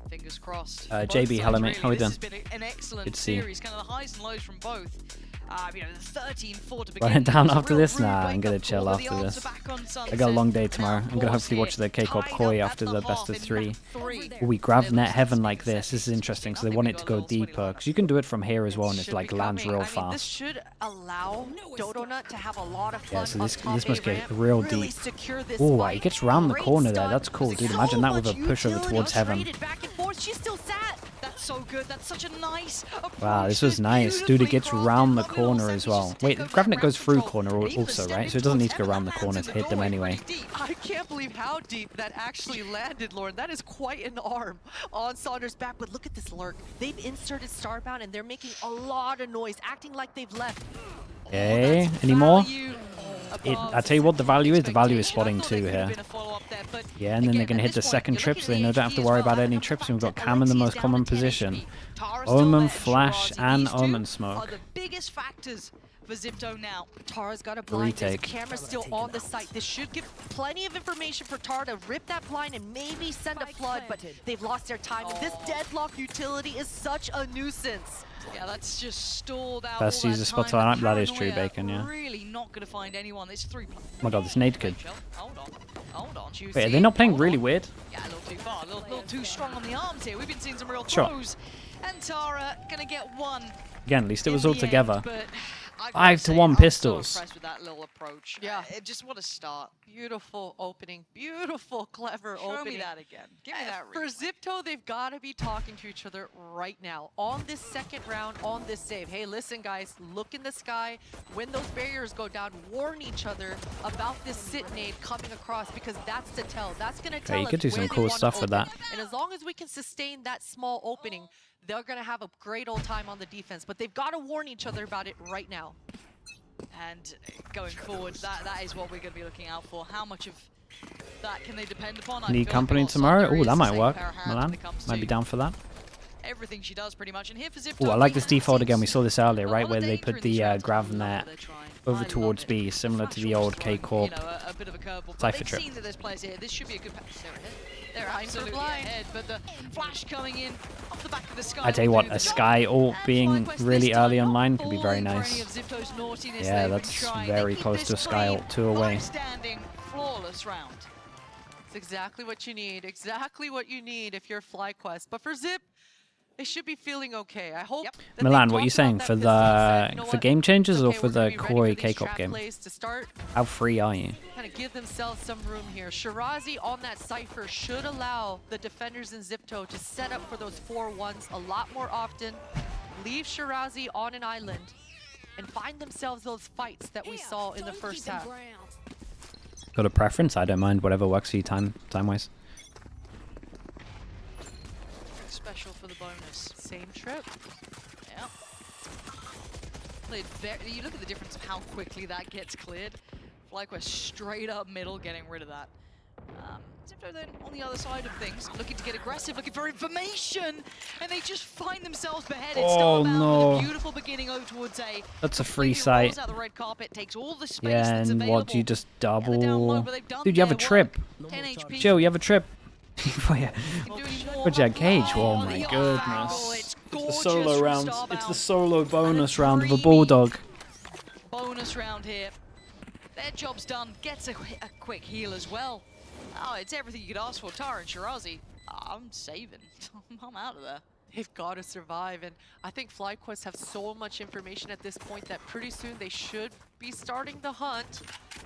Fingers crossed. JB, hello mate, how we doing? This has been an excellent Good to see you. series, kind of the highs and lows from both. You know, the 13-4 to begin. Running down was a after real this? rude Nah, I'm wake-up gonna call, chill but the after odds this. are back on I got a Sunset. long day And tomorrow. now I'm gonna hopefully watch Force the K-pop tied Koi up after at the the best of half in 3. map 3. We grab net heaven like this. This is interesting. So they want it to go deeper because you can do it from here as well, and it's Should like be lands coming. real I mean, this fast. should allow Dodonut to have a lot of fun. Yeah, so this up top must A get ramp, real really deep. secure this Oh, fight. he gets round the Great corner there. stun. That's cool, dude. So Imagine that with a much push over utility towards heaven. traded back and forth. She still sat. That's so good. That's such a nice approach. Wow, this was nice. Dude, it gets round the corner as well. Wait, Gravenet goes through corner also, right? So it doesn't need to go round the corner to hit them anyway. I can't believe how deep that actually landed, Lauren. That is quite an arm on Saunders' back. But look at this lurk. They've inserted Starbound, and they're making a lot of noise, acting like they've left. Okay, any more? I tell you what the value is. The value is spotting 2 here. Yeah, and then they're going to hit the second trip, so they don't have to worry about any trips. And we've got Cam in the most common position. Omen, Flash, and Omen Smoke. Are the biggest factors for Xipto now. Tara's got a blind. This Retake. camera's still on the site. This should give plenty of information for Tara to rip that blind and maybe send a flood, but they've lost their time. And this deadlock utility is such a nuisance. Yeah, that's just stalled out. Best all user that spot time. on that is Paranoia true, Bacon, yeah. Really not going to find anyone. It's 3+. Oh my god, this nade could. Hold on. Hold on. Wait, are they not playing really weird? Yeah, a little too far. A little too strong on the arms here. We've been seeing some real Sure. throws. And Tara going to get one. Again, at least it was in all the together. End, but I gotta 5 to say, 1 I'm pistols. So impressed with that little approach. Yeah. Just what a start. Beautiful opening. Beautiful, clever Show opening. me that again. Give me that For replay. Xipto, they've got to be talking to each other right now. On this second round, on this save. Hey, listen, guys. Look in the sky. When those barriers go down, warn each other about this sit nade coming across, because that's the tell. That's going to tell you us could do where some they cool wanna stuff with open. that. And as long as we can sustain that small opening, they're going to have a great old time on the defense. But they've got to warn each other about it right now. And going forward, that is what we're going to be looking out for. How much of that can they depend upon? I Need feel company like tomorrow? Alexander Oh, is that the might same work. pair of hands Milan when it comes might to be down for that. everything she does pretty much. And here for Xipto, Oh, I like this default again. We saw this earlier, a right, lot where of they danger put in the these rounds, but I grav love net what they're trying. over I love towards it. B, similar to Flash the always old throwing, K-Corp. You know, a bit of a curveball. But Cypher they've trip. seen that there's players here. This should be a good pass. They're Blind for absolutely blind. ahead, but the flash coming in off the back of the sky. I tell you will what, do a the job. Sky ult And being FlyQuest really this time early not online could be very falling for any nice. of Xipto's naughtiness Yeah, they've been that's trying. very They keep close this to a Sky clean, ult, 2 away. Outstanding, flawless round. It's exactly what you need. Exactly what you need if you're FlyQuest. But for Zip, they should be feeling okay. I hope. Yep. that they Milan, what are you talked about saying that for pistol and said, you know for what? game changers It's or okay, for we're gonna the be ready Koi for these K-Corp trap game? plays to start. How free are you? Kind of give themselves some room here. Shirazi on that Cypher should allow the defenders in Xipto to set up for those 4-1s a lot more often. Leave Shirazi on an island and find themselves those fights that we saw in the first half. Got a preference? I don't mind. Whatever works for you time-wise. Special for the bonus. Same trip. Yeah. You look at the difference of how quickly that gets cleared. FlyQuest straight up middle, getting rid of that. Xipto then on the other side of things, looking to get aggressive, looking for information, and they just find themselves beheaded. Oh, Starbound no. with a beautiful beginning over towards A. That's a free Completely rolls sight. out the red carpet, takes all the space Yeah, that's and available. what, do you just Yeah, they're down low, double... but they've done Dude, you have a their trip. work. 10 HP. Joe, you have a trip. Oh, yeah. Can do any more. What'd you have, Cage? Oh Oh, my the goodness. angle, it's It's the gorgeous solo from round. It's the Starbound. solo bonus round of a dreamy Bulldog. Bonus round here. Their job's done. Gets a quick heal as well. Oh, it's everything you could ask for. Tara and Shirazi. I'm saving. I'm out of there. They've got to survive, and I think FlyQuest have so much information at this point that pretty soon they should be starting the hunt,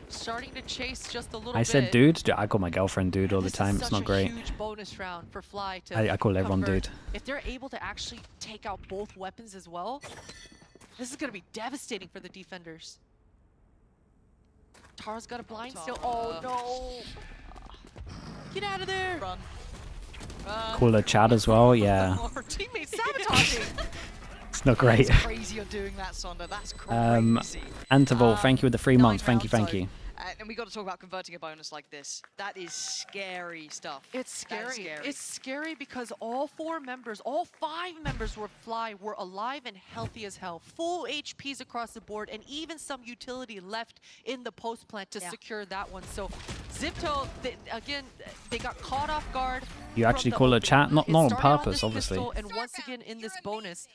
starting to chase just a little bit. I said dude. I call my girlfriend dude all the This is time. It's such not a great. huge bonus round for Fly to I call everyone convert. dude. If they're able to actually take out both weapons as well, this is going to be devastating for the defenders. Tara's got a blind still. Oh no! Get out of there! Run. Call her Chad as well. Yeah, Our teammates sabotaging. it's not great. That's crazy you're doing that, Sonder. That's crazy. Antavol, thank you with the 3 months. 9 Thank you, rounds, thank you. And we got to talk about converting a bonus like this. That is scary stuff. It's That is scary. It's scary because all 4 members, all 5 members were Fly were alive and healthy as hell. Full HPs across the board and even some utility left in the post plant to secure that one. So Xipto, again, they got caught off guard. You actually from call the- it chat? Not it on started on purpose, this obviously. pistol, and once again in this bonus,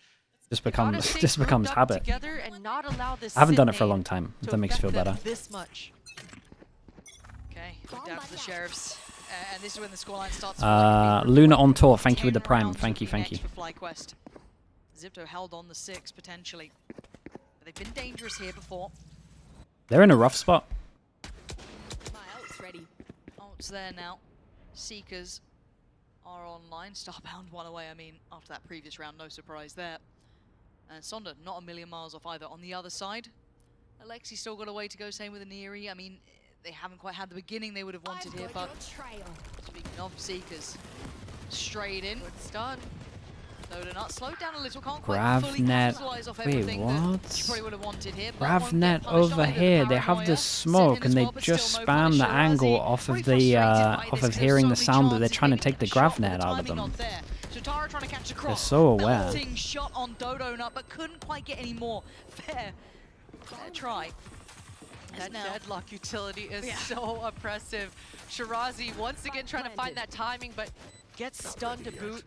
Just gotta becomes stay just grouped becomes up habit. together and not allow this I haven't done sit it for a name long time. to That makes you feel affect them better. this much. Okay, down to the Sheriffs. And this is when the scoreline starts. Luna on tour. Thank you with the 10 prime. rounds Thank you, will be thank you. next for FlyQuest. Xipto held on the 6 potentially. But they've been dangerous here before. They're in a rough spot. My ult's ready. Ult's there now. Seekers are online. Starbound one away. I mean, after that previous round, no surprise there. And Sonder, not a million miles off either. On the other side, Alexi still got a way to go. Same with Aniri. I mean, they haven't quite had the beginning they would have wanted here, but speaking of Seekers, straight in. Good stun. Donut slowed down a little, can't quite fully Gravnet. capitalize off Wait, everything that what? she probably would have wanted here. but won't get Gravnet punished over either. here. They have Paranoia the smoke, sitting and as they well, but just still no spam the punish. angle Shirazi off of pretty the frustrated by off this, of 'cause hearing the so many sound that they're chances, trying to maybe take the get shot, but Gravnet out of timing them. not there. Shatara trying to catch a cross. so aware. Belting shot on Donut, but couldn't quite get any more. Fair try. That Now- deadlock utility is so oppressive. Shirazi once again trying to find that timing, but gets stunned to boot.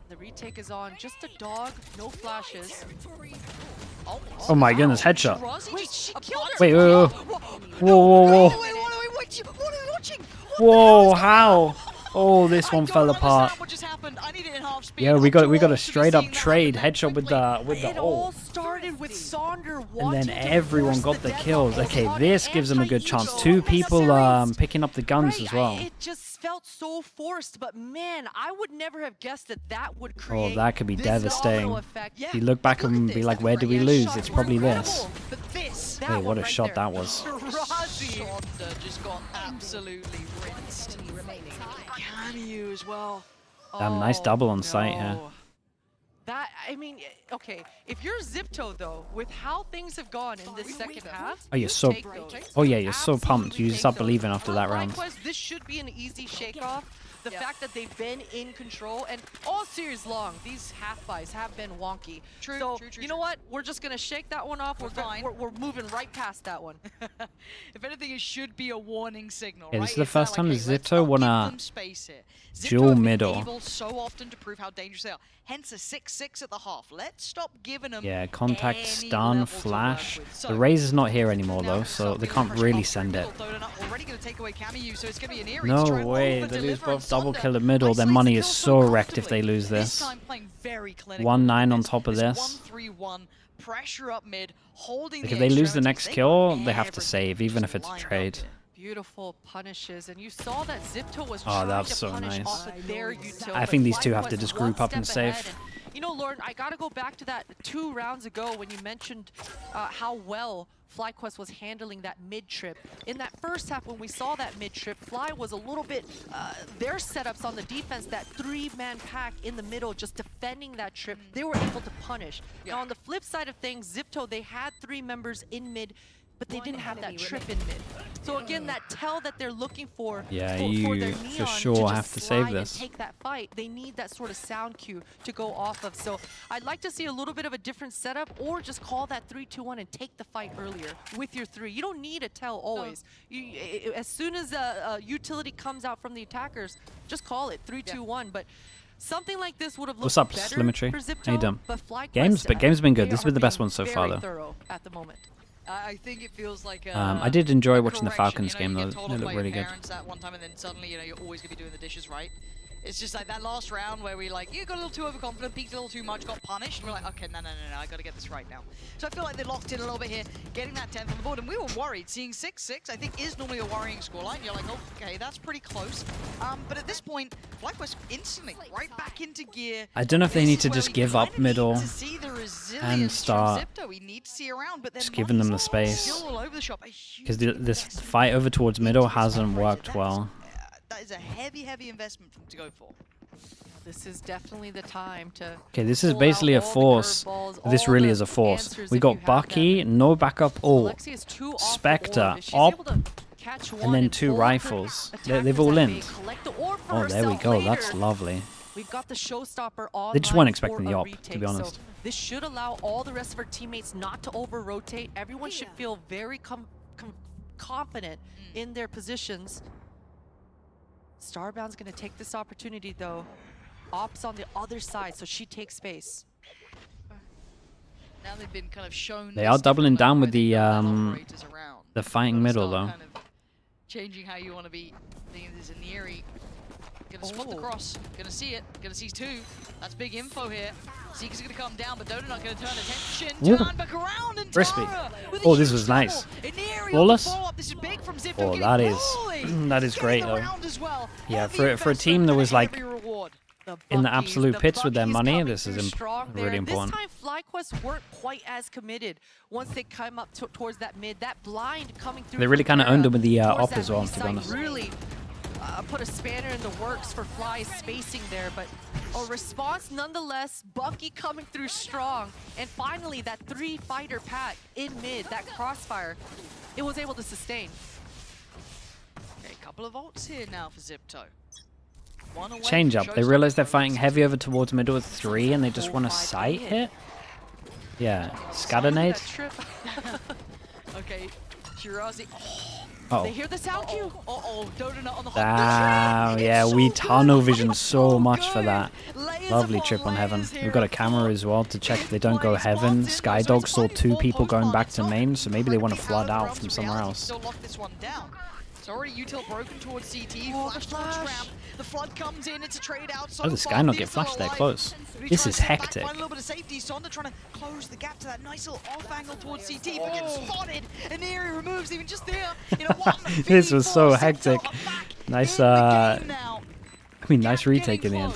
The retake is on. Just a dog, no flashes. Oh my goodness, headshot. Shirazi Wait, just she apart- killed her. Wait, whoa, whoa, whoa, whoa, Wait, what are we watching? What are we watching? What whoa! How? Oh, this I one don't fell apart. understand what just happened. I need it in half speed. Yeah, we I'm got too a old to be straight up seeing that trade happen headshot with quickly. the It all ult. started with Sonder And wanting then to everyone force got the deadlock kills. Okay, on this an gives them a good chance. anti-ego 2 in the people series. picking up the guns Right, as well. It just felt so forced, but man, I would never have guessed that that would create. Oh, that could be this devastating. domino effect. Yeah. If you look back Look at and this. be like, where did we Yeah, lose? shots It's were probably this. incredible, But this, That Wait, one what a right shot there. that was. Shirazi. Sonder just got absolutely rinsed. Camu as well. Damn, nice double on sight here. no. That, I mean, okay, if you're Xipto though, with how things have gone in this second half, Oh, you're you so- take those. Oh yeah, you're so pumped. Absolutely You take start those. believing after For that round. FlyQuest, this should be an easy shake-off. The Yeah. fact that they've been in control, and all series long, these half buys have been wonky. True, So, true, true, you know true. what? We're just going to shake that one off. We're fine. We're moving right past that one. If anything, it should be a warning signal, Yeah, right? this is the It's kinda first time hey, let's Xipto not won give a them space here. Xipto dual have been middle. able so often to prove how dangerous they are. Hence a 6-6 at the half. Let's stop giving them Yeah, contact, any stun, level to work flash. with. So, The Razor's not here anymore now though, so they something can't pressure really off send it. middle. Donut already going to take away Camu, so it's going to be an Eerie No to try and way, over they lose deliver, and both double Sonder kill the middle. Their isolates money the is kill so wrecked if comfortably. they lose This this. time playing very clinical. 1-9 on with top of It's this. 1-3-1, pressure up mid, holding Like the if they lose the extremities. next They kill, got they have to everything save, even just if it's a lined up trade. here. Beautiful punishes, and you saw that Xipto was Oh, trying that's to so punish nice. off of their utility. I think these two have FlyQuest to just one group up and step ahead, save. and, you know, Lauren, I gotta go back to that 2 rounds ago when you mentioned how well FlyQuest was handling that mid-trip. In that first half, when we saw that mid-trip, Fly was a little bit, their setups on the defense, that 3-man pack in the middle, just defending that trip, they were able to punish. Yeah. Now, on the flip side of things, Xipto, they had 3 members in mid, but they didn't have that trip in mid. So again, that tell that they're looking for, Yeah, for you their for Neon sure to just have to save slide this. and take that fight. They need that sort of sound cue to go off of. So I'd like to see a little bit of a different setup, or just call that 3-2-1 and take the fight earlier with your 3. You don't need a tell always. As soon as a utility comes out from the attackers, just call it 3-2-1. But something like this would have looked What's up, better Slimmetry? for Xipto, How you doing? but FlyQuest, Game's been good. they This has are been the best being one so far, very though. thorough at the moment. I think it feels like I did enjoy a watching the correction, Falcons you know, game you though. get told They off look by really your good. parents at one time, and then suddenly, you know, you're always gonna be doing the dishes right. It's just like that last round where we like, you got a little too overconfident, peaked a little too much, got punished. We're like, okay, no, I gotta get this right now. So I feel like they locked in a little bit here, getting that 10th on the board, and we were worried. Seeing 6-6, I think, is normally a worrying scoreline. You're like, okay, that's pretty close. But at this point, FlyQuest instantly right back into gear. I don't know if they need to just give up middle and start just giving them the space. Because this fight over towards middle hasn't worked well. That is a heavy investment to go for. This is definitely the time to. Okay, this is basically a force. This really is a force. We got Bucky, no backup ult, Spectre, op, and then 2 rifles. They've all linked. Oh, there we go. That's lovely. We've got the showstopper on. They just weren't expecting the op, to be honest. So this should allow all the rest of our teammates not to over-rotate. Everyone should feel very confident in their positions. Starbound's going to take this opportunity, though. Op's on the other side, so she takes space. Now they've been kind of shown. They are doubling down with the fighting middle, though. Kind of changing how you want to be. Thinking there's a Neary. Gonna spot the cross. Gonna see it. Gonna see 2. That's big info here. Seeker's gonna come down, but Dodo not gonna turn attention. Turn back around and Crispy. Tara with Oh, a this huge was nice. triple. Neary Flawless. on the follow-up. This is big from Xipto. Oh, that is great, though. Well. Yeah, Heavy for a team that was like investment, heavy reward. in the absolute pits with their Buckies money, coming this is through strong there. really important. This time, FlyQuest weren't quite as committed once they came up towards that mid. That blind coming through. They really kind of owned it with the towards op that as well, B to be site honest. Really put a spanner in the works for Fly's spacing there, but a response nonetheless. Bucky coming through strong, and finally that 3-fighter pack in mid, that crossfire, it was able to sustain. Okay, a couple of ults here now for Xipto. One away Change from up. They Showstopper. realize they're fighting heavy over towards middle with 3, and they just want a sight hit. Yeah, Scaternade. That trip. Okay, Shirazi. Oh, They hear the sound cue. Dodo not on the damn! Yeah, we tunnel vision so much for that. Lovely trip on heaven. We've got a camera as well to check if they don't go heaven. Skydog saw 2 people going back to main, so maybe they want to flood out from somewhere else. Still lock this one down. It's already util broken towards CT. Oh, Flash the towards flash. ramp. The flood comes in. It's a trade out. Oh, the Sky not get flashed there close. This is hectic. Find a little bit of safety. Sonda trying to close the gap to that nice little off angle towards CT, but gets spotted. And Neary removes even just there. You know what? This was so hectic. Nice, Nice nice retake in the end.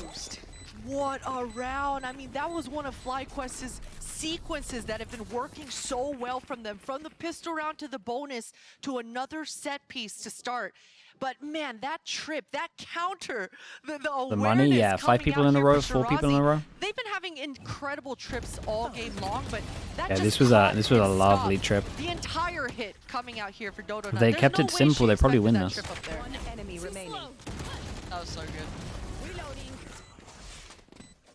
What a round. I mean, that was one of FlyQuest's sequences that have been working so well from them. From the pistol round to the bonus to another set piece to start. But man, that trip, that counter, the money, yeah, 5 people in a row, 4 people in a row. They've been having incredible trips all game long, but that Yeah, just this was a caught lovely and trip. stopped the entire hit coming out here for Dodo. If they kept it simple, they probably win this. One enemy remaining. That was so good. Reloading.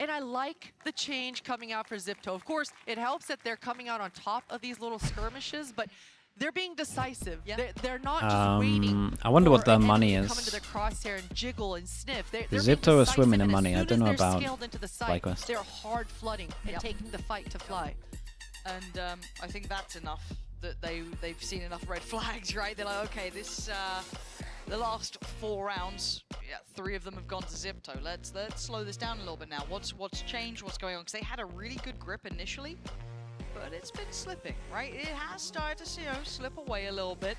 And I like the change coming out for Xipto. Of course, it helps that they're coming out on top of these little skirmishes, but they're being decisive. Yeah. They're not just waiting. I wonder what for the an money enemy to is. come into the crosshair and jiggle and sniff. They're Xipto being are swimming in decisive, and money. as I don't know soon as they're about scaled into the site, FlyQuest. they're hard flooding and Yep. taking the fight to Fly. And I think that's enough. That they've seen enough red flags, right? They're like, okay, this the last 4 rounds, yeah, 3 of them have gone to Xipto. Let's slow this down a little bit now. What's changed? What's going on? Because they had a really good grip initially, but it's been slipping, right? It has started to slip away a little bit,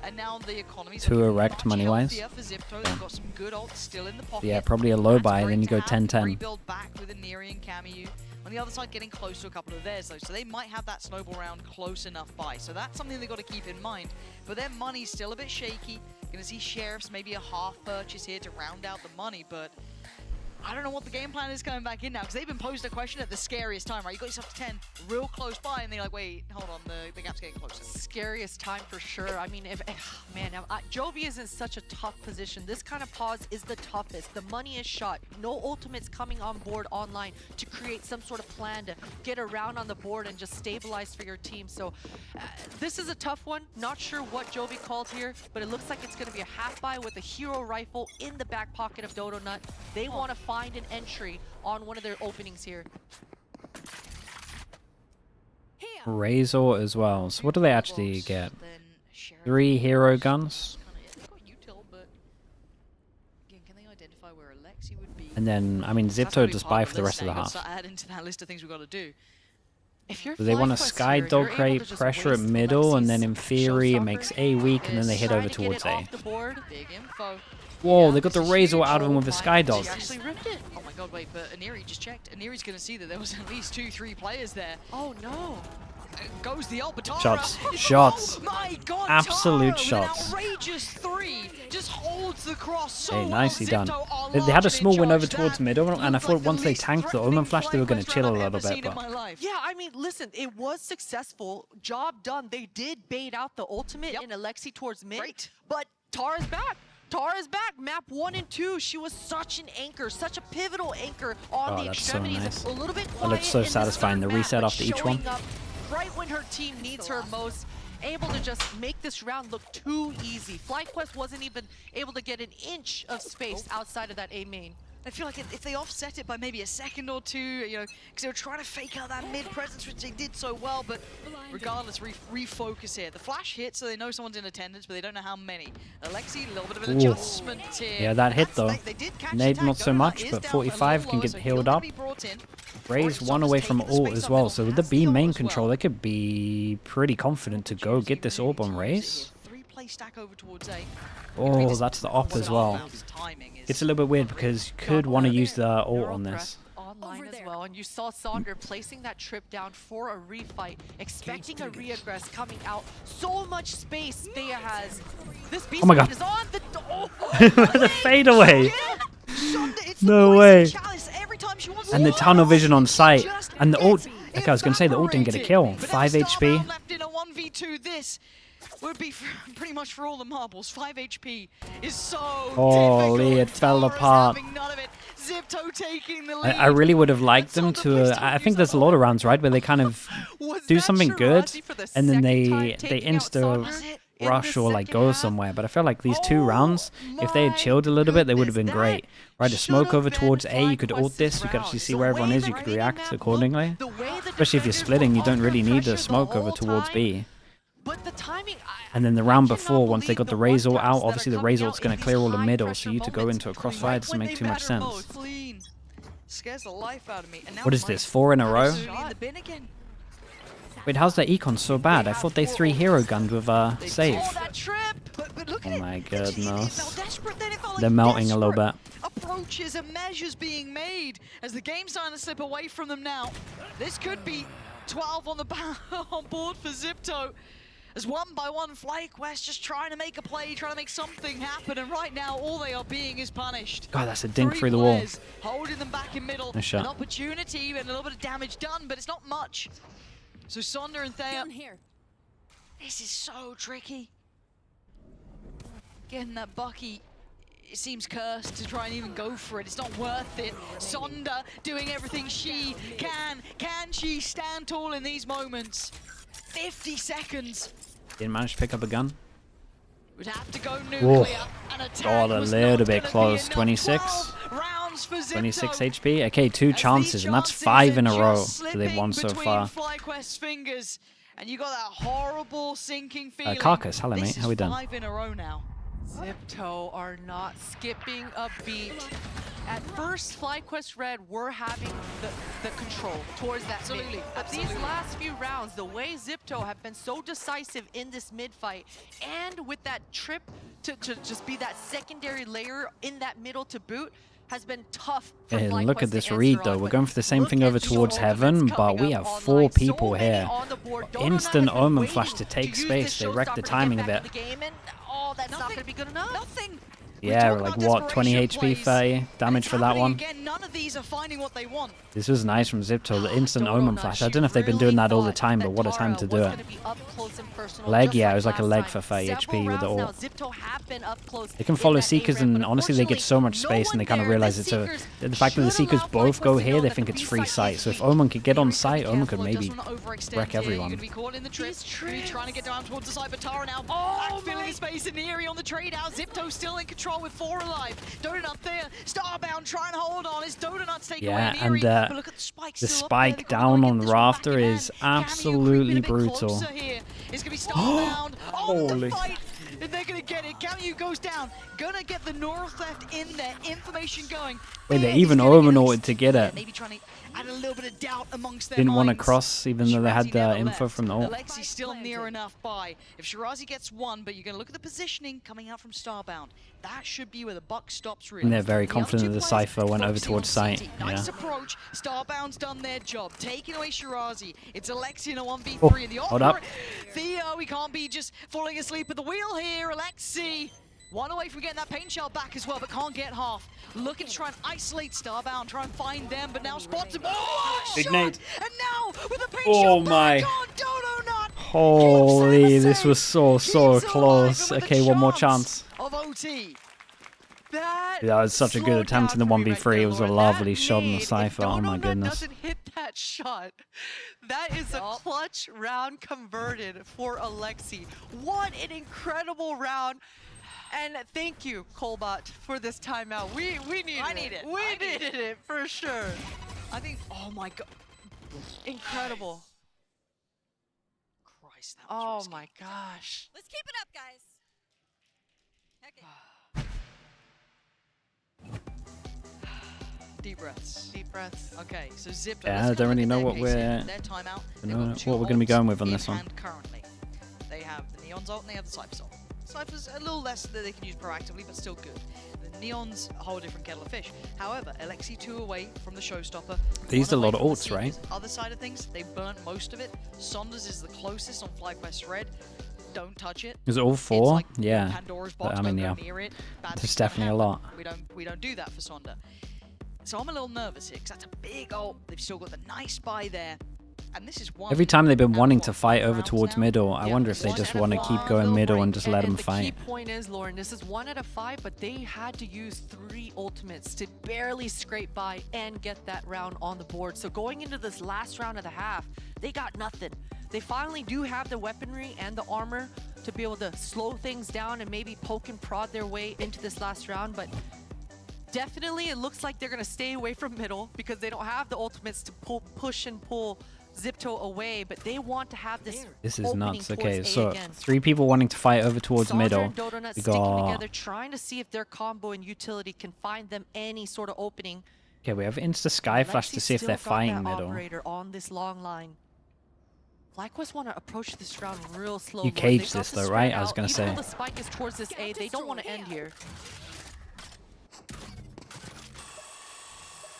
and now the economy's Too looking erect much money-wise. healthier for Xipto. They've got some good ults still in the pocket. Yeah, probably a low That's buy, great then you to go have. 10-10. Rebuild back with a Neary and Camu. On the other side, getting close to a couple of theirs, though, so they might have that snowball round close enough by. So that's something they've got to keep in mind. But their money's still a bit shaky. Going to see Sheriffs, maybe a half purchase here to round out the money, but I don't know what the game plan is coming back in now, because they've been posed a question at the scariest time, right? You got yourself to 10 real close by, and they're like, wait, hold on, the gap's getting closer. Scariest time for sure. I mean, man, Jovi is in such a tough position. This kind of pause is the toughest. The money is shot. No ultimates coming on board online to create some sort of plan to get around on the board and just stabilize for your team. So this is a tough one. Not sure what Jovi called here, but it looks like it's going to be a half buy with a hero rifle in the back pocket of Dodo Nut. They want to find an entry on one of their openings here. Razor as well. So what do they actually get? 3 hero guns. They've got util, but again, can they identify where Alexi would And then, I mean, That's gonna Xipto be just part buy of for the rest of the list, eh? We've half. gotta start adding to that list of things we've got to do. If you're So they want to FlyQuest Sky here, Dog you're able create to just pressure at waste middle, and Alexi's then in theory it showstopper. makes A weak, and then they hit Trying over to get towards it A. off the board. Big info. Whoa, Yeah, they got the this is Razor huge. out of him Oh with a my Sky goodness, Dog. he actually ripped it. Oh my god, wait, but Aniri just checked. Aniri's gonna see that there was at least 2-3 players there. Oh no. Goes the ult, but Tara. Shots. Shots. Oh my god, Absolute Tara shots. With an outrageous 3. Just holds the cross so Hey, well. nicely done. Zipto are They had a large and small in win over charge. towards That middle, and I looked thought like the once they least tanked the threatening Omen Flash, they were going to FlyQuest chill a round I've little ever bit, seen in but... my life. Yeah, I mean, listen, it was successful. Job done. They did bait out the ultimate Yep. in Alexi towards mid. Great. But Tara's back. Tara's back. Map 1 and 2. She was such an anchor, such a pivotal anchor on Oh, the that's so extremities. nice. A little bit That quiet looks so in this satisfying, third the map, reset but after each showing one. up right when her team needs her most. Able to just make this round look too easy. FlyQuest wasn't even able to get an inch of space outside of that A main. I feel like if they offset it by maybe a second or two, you know, because they were trying to fake out that mid presence, which they did so well, but regardless, refocus here. The flash hit, so they know someone's in attendance, but they don't know how many. Alexi, a little bit of an Ooh. adjustment here. Yeah, that hit, though. They did catch Nade the tag. not so Donut much, is but down 45 a can little get low, so healed he'll gonna up. be brought in. Raise Oryx one Summer's away taking from the ult space as up well, middle, so with the has B ult main as control, well. they could be pretty confident to go get this orb on Raze. Three play stack over towards A. Oh, that's the op as well. It's a little bit weird because you could want to use the ult on this. Online Over as there. well, and you saw Sonder placing that trip down for a refight, expecting a reaggress coming out. So much space Thea has. This beast Oh my god. is on the The fadeaway. No No way. way. And the tunnel vision on sight. And the ult, like I was going to say, the ult didn't get a kill. 5 HP. Left in a 1v2. This would be pretty much for all the marbles. 5 HP is so Holy, difficult. it fell Tara's apart. having none of it. Zipto taking the lead. I really would have liked them That's to. all the place I to think use there's a that lot of ult. rounds, right, where they kind of Was do that something good, Shirazi for the and then second they time taking out insta Sonder in rush the or like second go half? somewhere. But I feel like these two Oh rounds, if they had my chilled a little bit, they would have been goodness, great. that Right, a smoke should over have been towards A, you could ult FlyQuest's this, you could actually round. see The where everyone way is, the you could rating react map accordingly. looked, the way the Especially if you're defenders splitting, were you don't under really need pressure a the smoke over whole towards time. B. But the timing, And then the I round cannot before, once they believe got the the Razor one-taps out, that obviously are the coming Razor's out going in to clear all these the middle, so high-pressure you to go moments into a right crossfire when doesn't make they too much matter sense. most. Clean. Scares the life out of me. And now What is Mike this, 4 in a row? absolutely in the bin again. Wait, how's their econ so bad? I thought they 3 hero gunned with save. Oh, that trip! But look Oh at my it. It felt goodness. desperate, then it felt like They're melting a little bit. desperate approaches and measures being made as the game's starting to slip away from them now. This could be 12 on the on board for Xipto. As one by one, FlyQuest just trying to make a play, trying to make something happen, and right now all they are being is punished. God, that's a dink 3 through the wall. players holding them back in middle. Nice shot. An opportunity and a little bit of damage done, but it's not much. So Sonder and Thea, Down here. this is so tricky. Getting that Bucky, it seems cursed to try and even go for it. It's not worth it. Sonder doing everything she can. Can she stand tall in these moments? 50 seconds. Didn't manage to pick up a gun. Would have to go nuclear. And a tag a was little not bit gonna close. be enough. 26. 12 rounds for Xipto. 26 HP. Okay, 2 As chances, these and that's chances 5 in are a row just that they've won so slipping far. between FlyQuest's fingers, and you got that horrible sinking feeling. Carcass, hello This mate, is how we done? 5 in a row now. Xipto are not skipping a beat. At first, FlyQuest Red were having the control towards that Absolutely, mid. But these absolutely. last few rounds, the way Xipto have been so decisive in this mid fight, and with that trip to just be that secondary layer in that middle to boot, has been tough for Hey, FlyQuest look at to this answer read on, though. We're but going for the same look thing at over the towards ultimates heaven, but coming we up have online. 4 So people many here. on the board. Donut Instant has been Omen waiting Flash to take use space. this They wrecked the showstopper to timing get of back it. in the game, and that's not going to be good enough. Nothing. Yeah, like what, 20 HP, 30 damage for that one. Again, none of these are finding what they want. This was nice from Xipto, the instant Donut, Omen Flash. I she don't know if they've been really doing that all the thought time, that but what a time to Tara do was it. gonna be up close and personal, Leg, just yeah, like it was like a last leg time. for 30 HP Several with the rounds now, ult. Xipto have been up close They can in follow that Seekers, A-ramp, and but honestly they get so much unfortunately, space and they no kind of one there. realize The it's a... Seekers The fact that the should Seekers allow both FlyQuest go to here, know they that think the it's B free site sight. is So if weak. Omen could get on Aniri's gotta site, be Omen could careful, maybe doesn't wanna overextend wreck here. everyone. You're gonna be caught in the trip. These Really trying to get down towards the side, but Tara now Oh filling my- the space. Aniri on the trade out. Xipto still in control with 4 alive. Donut there, Starbound trying to hold on. It's Donut's taking Yeah, away and Aniri. But look at the spike the still up there. spike They've down gotta on get the this one back rafter in is hand. Cameo absolutely creeping a bit brutal. closer here. It's gonna be Starbound. Oh, the Holy. fight. and they're gonna get it. Camu goes down. Gonna get the North left in there. Information going. Wait, they He's even gonna get Omen to get it. Maybe trying to add a little bit of doubt amongst their Didn't want to minds. cross, even though they had Shirazi never the info left. from the ult. Alexi's still near enough by. If Shirazi gets one, but you're going to look at the positioning coming out from Starbound. That should be where the buck stops, really. And they're very The other confident two that the players Cypher went over focusing towards on site. CT. Yeah. Nice approach. Starbound's done their job. Taking away Shirazi. It's Alexi in a 1v3. Oh, and the hold up. Theo, we can't be just falling asleep at the wheel here. Alexi. One away from getting that paint shell back as well, but can't get half. Looking to try and isolate Starbound, try and find them, but now spots him. Oh, Big shot! nade. And now with a paint Oh shell my. back on Dodo Nut. Holy, Keeps this safe, was so keeps alive, close. and with Okay, a one more chance. of OT. That Yeah, that was such a good slowed attempt in the down for me 1v3. right there, It was a Lauren. lovely That shot on the nade, if Cypher. Oh my Donut goodness. doesn't hit that shot, that is a clutch round converted for Alexi. What an incredible round. And thank you, Colbot, for this timeout. We needed I need it. We needed it for sure. I think, oh my god. Incredible. Christ, that was Oh risky. my gosh. Let's keep it up, guys. Heck yeah. Deep breaths. Deep breaths. Okay, so Xipto. Yeah, let's I go don't really look know at what their we're- case here. Their timeout. They've know got two what we're gonna be ults going with on in this one. hand currently. They have the Neon's ult and they have the Cypher's ult. Cypher's a little less that they can use proactively, but still good. The Neon's a whole different kettle of fish. However, Alexi 2 away from the showstopper. They used a one lot away of from the ults, right? Seekers. Other side of things, they burnt most of it. Saunders is the closest on FlyQuest Red. Don't touch it. Is it all It's 4? like Yeah. Pandora's But, box. I mean, Don't yeah. go near it. Bad There's things gonna definitely a happen. lot. We don't do that for Sonder. So I'm a little nervous here because that's a big ult. They've still got the nice buy there. And this is one. Every time they've been out of wanting what, to fight 5 over rounds towards now? middle, I Yeah, wonder if they one just out of want to 5. keep going middle and just let them The fight. key point is, Lauren, this is 1 out of 5, but they had to use 3 ultimates to barely scrape by and get that round on the board. So going into this last round of the half, they got nothing. They finally do have the weaponry and the armor to be able to slow things down and maybe poke and prod their way into this last round, but definitely it looks like they're going to stay away from middle because they don't have the ultimates to push and pull Xipto away, but they want to have this This is opening nuts. towards Okay, A so again. 3 people wanting to fight over towards Sonder middle. and Dodonut We sticking got... together, trying to see if their combo and utility can find them any sort of opening. Okay, we have Insta Sky Flash to Lexi's see if still they're got fighting that middle. operator on this long line. FlyQuest want to approach this round real slow. You Lauren. caged They've got this the though, spread right? I was out. gonna Even say. though the spike is towards this A, they don't want to end here.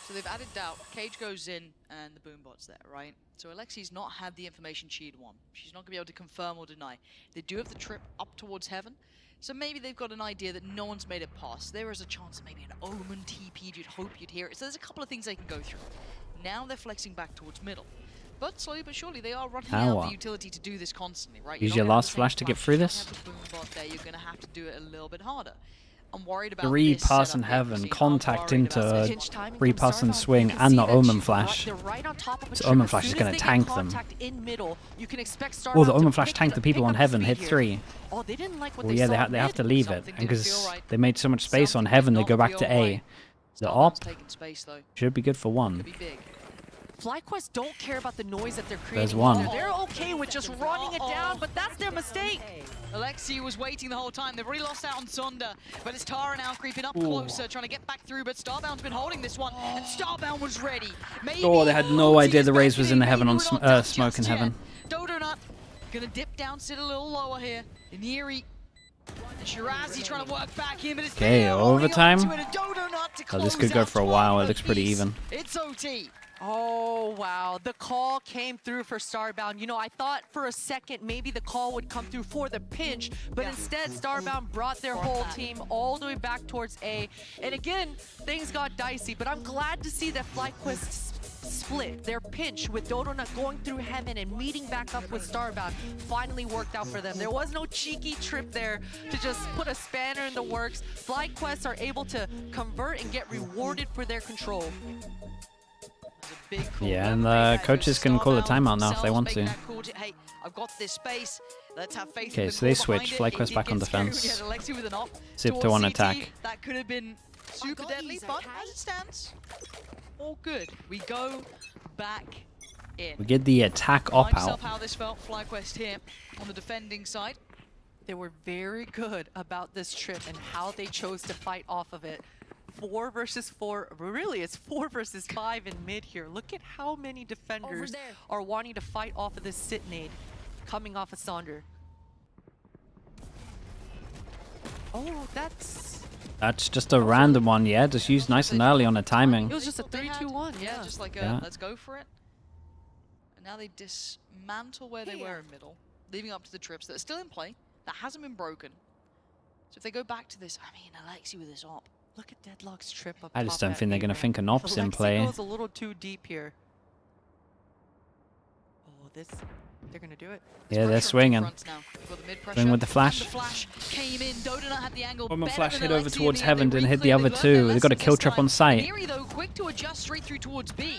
So they've added doubt. Cage goes in and the boombot's there, right? So Alexi's not had the information she'd want. She's not going to be able to confirm or deny. They do have the trip up towards heaven. So maybe they've got an idea that no one's made it past. There is a chance that maybe an Omen TP'd, you'd hope you'd hear it. So there's a couple of things they can go through. Now they're flexing back towards middle. But slowly but surely they are running out the utility to do this constantly, right? Use You're your not gonna have last the same flash to get through you don't this? have the boombot there, you're going to have to do it a little bit harder. I'm worried about 3 this pass in setup here, heaven, Christine. I'm contact worried about into this Pinch one. timing 3 from pass and Starbound. swing You can and see the that Omen she- Flash. They're right on top of a So trip. Omen As Flash soon is as gonna they get tank them. contact in middle, you can expect Oh, the Starbound to Omen Flash pick tanked the people up on heaven, speed hit here. 3. Oh, they didn't like what Well, they yeah, saw they have to mid. leave it Something didn't feel because right. they made so much space on Something heaven. did They go not back to feel A. right. The Starbound's op taking space though. should be good for Could 1. be big. FlyQuest don't care about the noise that they're creating. There's one. either. They're okay with just running it down, but that's their mistake. Alexi was waiting the whole time. They've already lost out on Sonder, but it's Tara now creeping up closer, trying to get back through, but Starbound's been holding this one, and Starbound was ready. Maybe Oh, they had no OT idea is the Raze back was in. in the heaven Maybe on we're not done smoke in just yet. heaven. Dodonut gonna dip down, sit a little lower here. Iniri and Shirazi trying to work back in, but it's Okay, Theo holding overtime. on to it, and Dodonut to Oh, this close could go out for a while. 12 It looks pretty apiece. even. It's OT. Oh, wow. The call came through for Starbound. You know, I thought for a second maybe the call would come through for the pinch, but instead Starbound brought their whole team all the way back towards A. And again, things got dicey, but I'm glad to see that FlyQuest split. Their pinch with Dodonut going through heaven and meeting back up with Starbound finally worked out for them. There was no cheeky trip there to just put a spanner in the works. FlyQuest are able to convert and get rewarded for their control. Big call. Yeah, and Whoever made the that, coaches goes can call a Starbound timeout now if they themselves want making to. that call hey, I've got this space. Let's have faith Okay, in the so they call behind switch. it. FlyQuest It back did on get scary. defense. We had Alexi with an op Xipto towards on CT. attack. That could have been super deadly, but as it stands, all good. We go back in. We get the attack op Remind yourself out. how this felt. FlyQuest here on the defending side. they were very good about this trip and how they chose to fight off of it. 4 versus 4. Really, it's 4 versus 5 in mid here. Look at how many defenders are wanting to fight off of this sit nade coming off of Sonder. Oh, that's just a random one, yeah. Just used nice and early on the timing. It was just a 3-2-1. Yeah, just like a let's go for it. And now they dismantle where they were in middle, leaving up to the trips that are still in play. That hasn't been broken. So if they go back to this, I mean, Alexi with his op. Look at Deadlock's trip up I just top don't at think they're A going to rank. think an op's in Alexi play. goes a little too deep here. Oh, they're going to do it. Yeah, they're swinging. Swing with the flash. The flash came in. Donut had the angle. Woman better flash than hit over Alexi towards in the heaven, end. They didn't hit the recleared, other they learned two. their They got a lessons kill this trap time. on site. Neri, though, quick to adjust straight through towards B.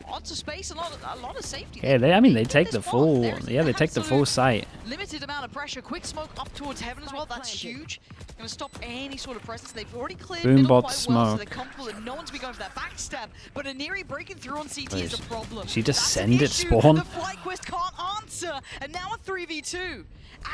Lots of space, a lot of safety. Yeah, they take the this one. full. There's Yeah, they take the full absolute site. Limited amount of pressure. Quick smoke up towards heaven as well. That's huge. Going to stop any sort of presence. They've already cleared Boom middle bot quite well, so smoke. they're comfortable that no one's be going for that backstab. But Aniri breaking through on CT is a problem. She just That's send an it issue spawn? The FlyQuest can't answer. And now a 3v2.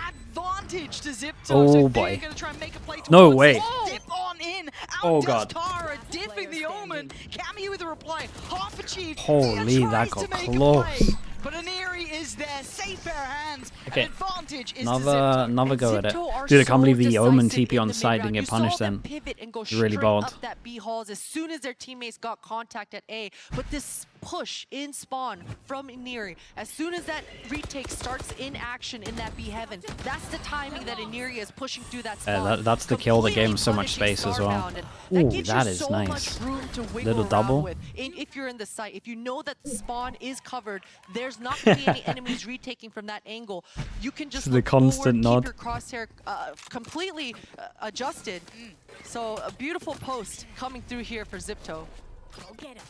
Advantage to Xipto. Oh, So boy. they're going to try and make a play towards No way. Dip on in. Out Oh, does God. Tara, dipping the Omen. Cammy with a reply. Half achieved. Holy, Thea that tries got to make a close. play, but Aniri is there, safe pair of hands. Okay. An advantage is to Another Xipto. go at it. Xipto are Dude, I can't believe the so Omen decisive TP on in the site didn't mid-round. get punished You saw them then. pivot and go Really straight bold. up that B halls as soon as their teammates got contact at A. But this push in spawn from Aniri, as soon as that retake starts in action in that B heaven, that's the timing that Aniri is pushing through that spawn. That's the kill that gave him so much Completely space as well. punishing Starbound, and Ooh, gives that you is so nice. much room to wiggle Little around double. with. If you're in the site, if you know that the spawn is covered, there's not going to be any enemies retaking from that angle. You can just The look forward, constant nod. keep your crosshair completely adjusted. So a beautiful post coming through here for Xipto. Go get him.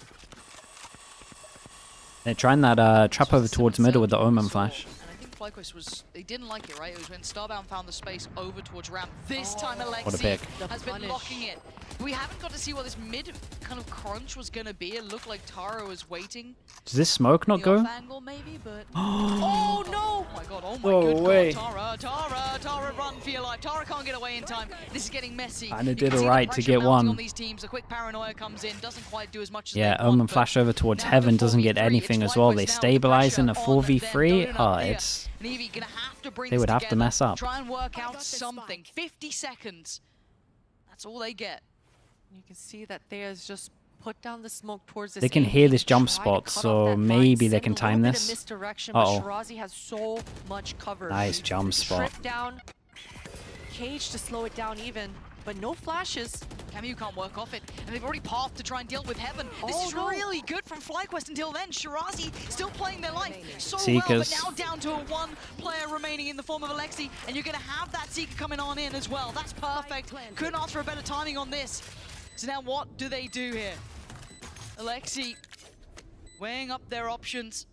They're trying that trap over towards middle with the Omen flash. And I think FlyQuest was, they didn't like it, right? It was when Starbound found the space over towards ramp. This time Alexi What a pick. has been punish. locking it. We haven't got to see what this mid kind of crunch was going to be. It looked like Tara was waiting. Does this smoke not The go? off angle maybe, but... oh no! Oh my god, oh my No good way. god, Tara, run for your life. Tara can't get away in time. This is getting messy. And it You did can see the alright to pressure get mounting one. On these teams. A quick paranoia comes in, doesn't quite do as much as Yeah, they want, Omen but flash over towards now heaven, the doesn't get 4v3, anything it's as well. FlyQuest They now, the stabilize in a pressure on them, 4v3. Donut Oh, here. it's... Navy gonna have to bring They this would have to together, mess up. Try and work out this something. spike. 50 seconds. That's all they get. You can see that Thea's just put down the smoke towards this. They can A, hear this jump try to spot, cut off so that line, maybe they send can a little time bit of this. misdirection, Uh-oh. but Shirazi has so much cover. Nice jump spot. Trip down, Cage to slow it down even, but no flashes. Camu can't work off it, and they've already pathed to try and deal with Heaven. This Oh, is no. really good from FlyQuest until then. Shirazi still playing their life so Seekers. well, but now down to a one player remaining in the form of Alexi, and you're going to have that Seeker coming on in as well. That's perfect. Couldn't ask for a better timing on this. So now what do they do here? Alexi weighing up their options.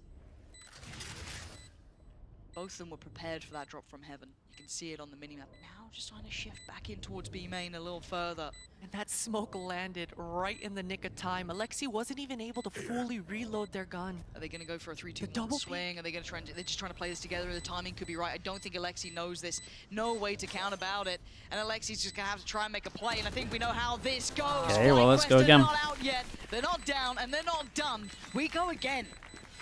Both of them were prepared for that drop from Heaven. You can see it on the minimap. Now just trying to shift back in towards B main a little further. And that smoke landed right in the nick of time. Alexi wasn't even able to fully reload their gun. Are they going to go for a 3-2-1 double swing? Are they going to try and... They're just trying to play this together. The timing could be right. I don't think Alexi knows this. No way to count about it. And Alexi's just going to have to try and make a play. And I think we know how this goes. Okay, well, let's go FlyQuest are again. not out yet. They're not down, and they're not done. We go again.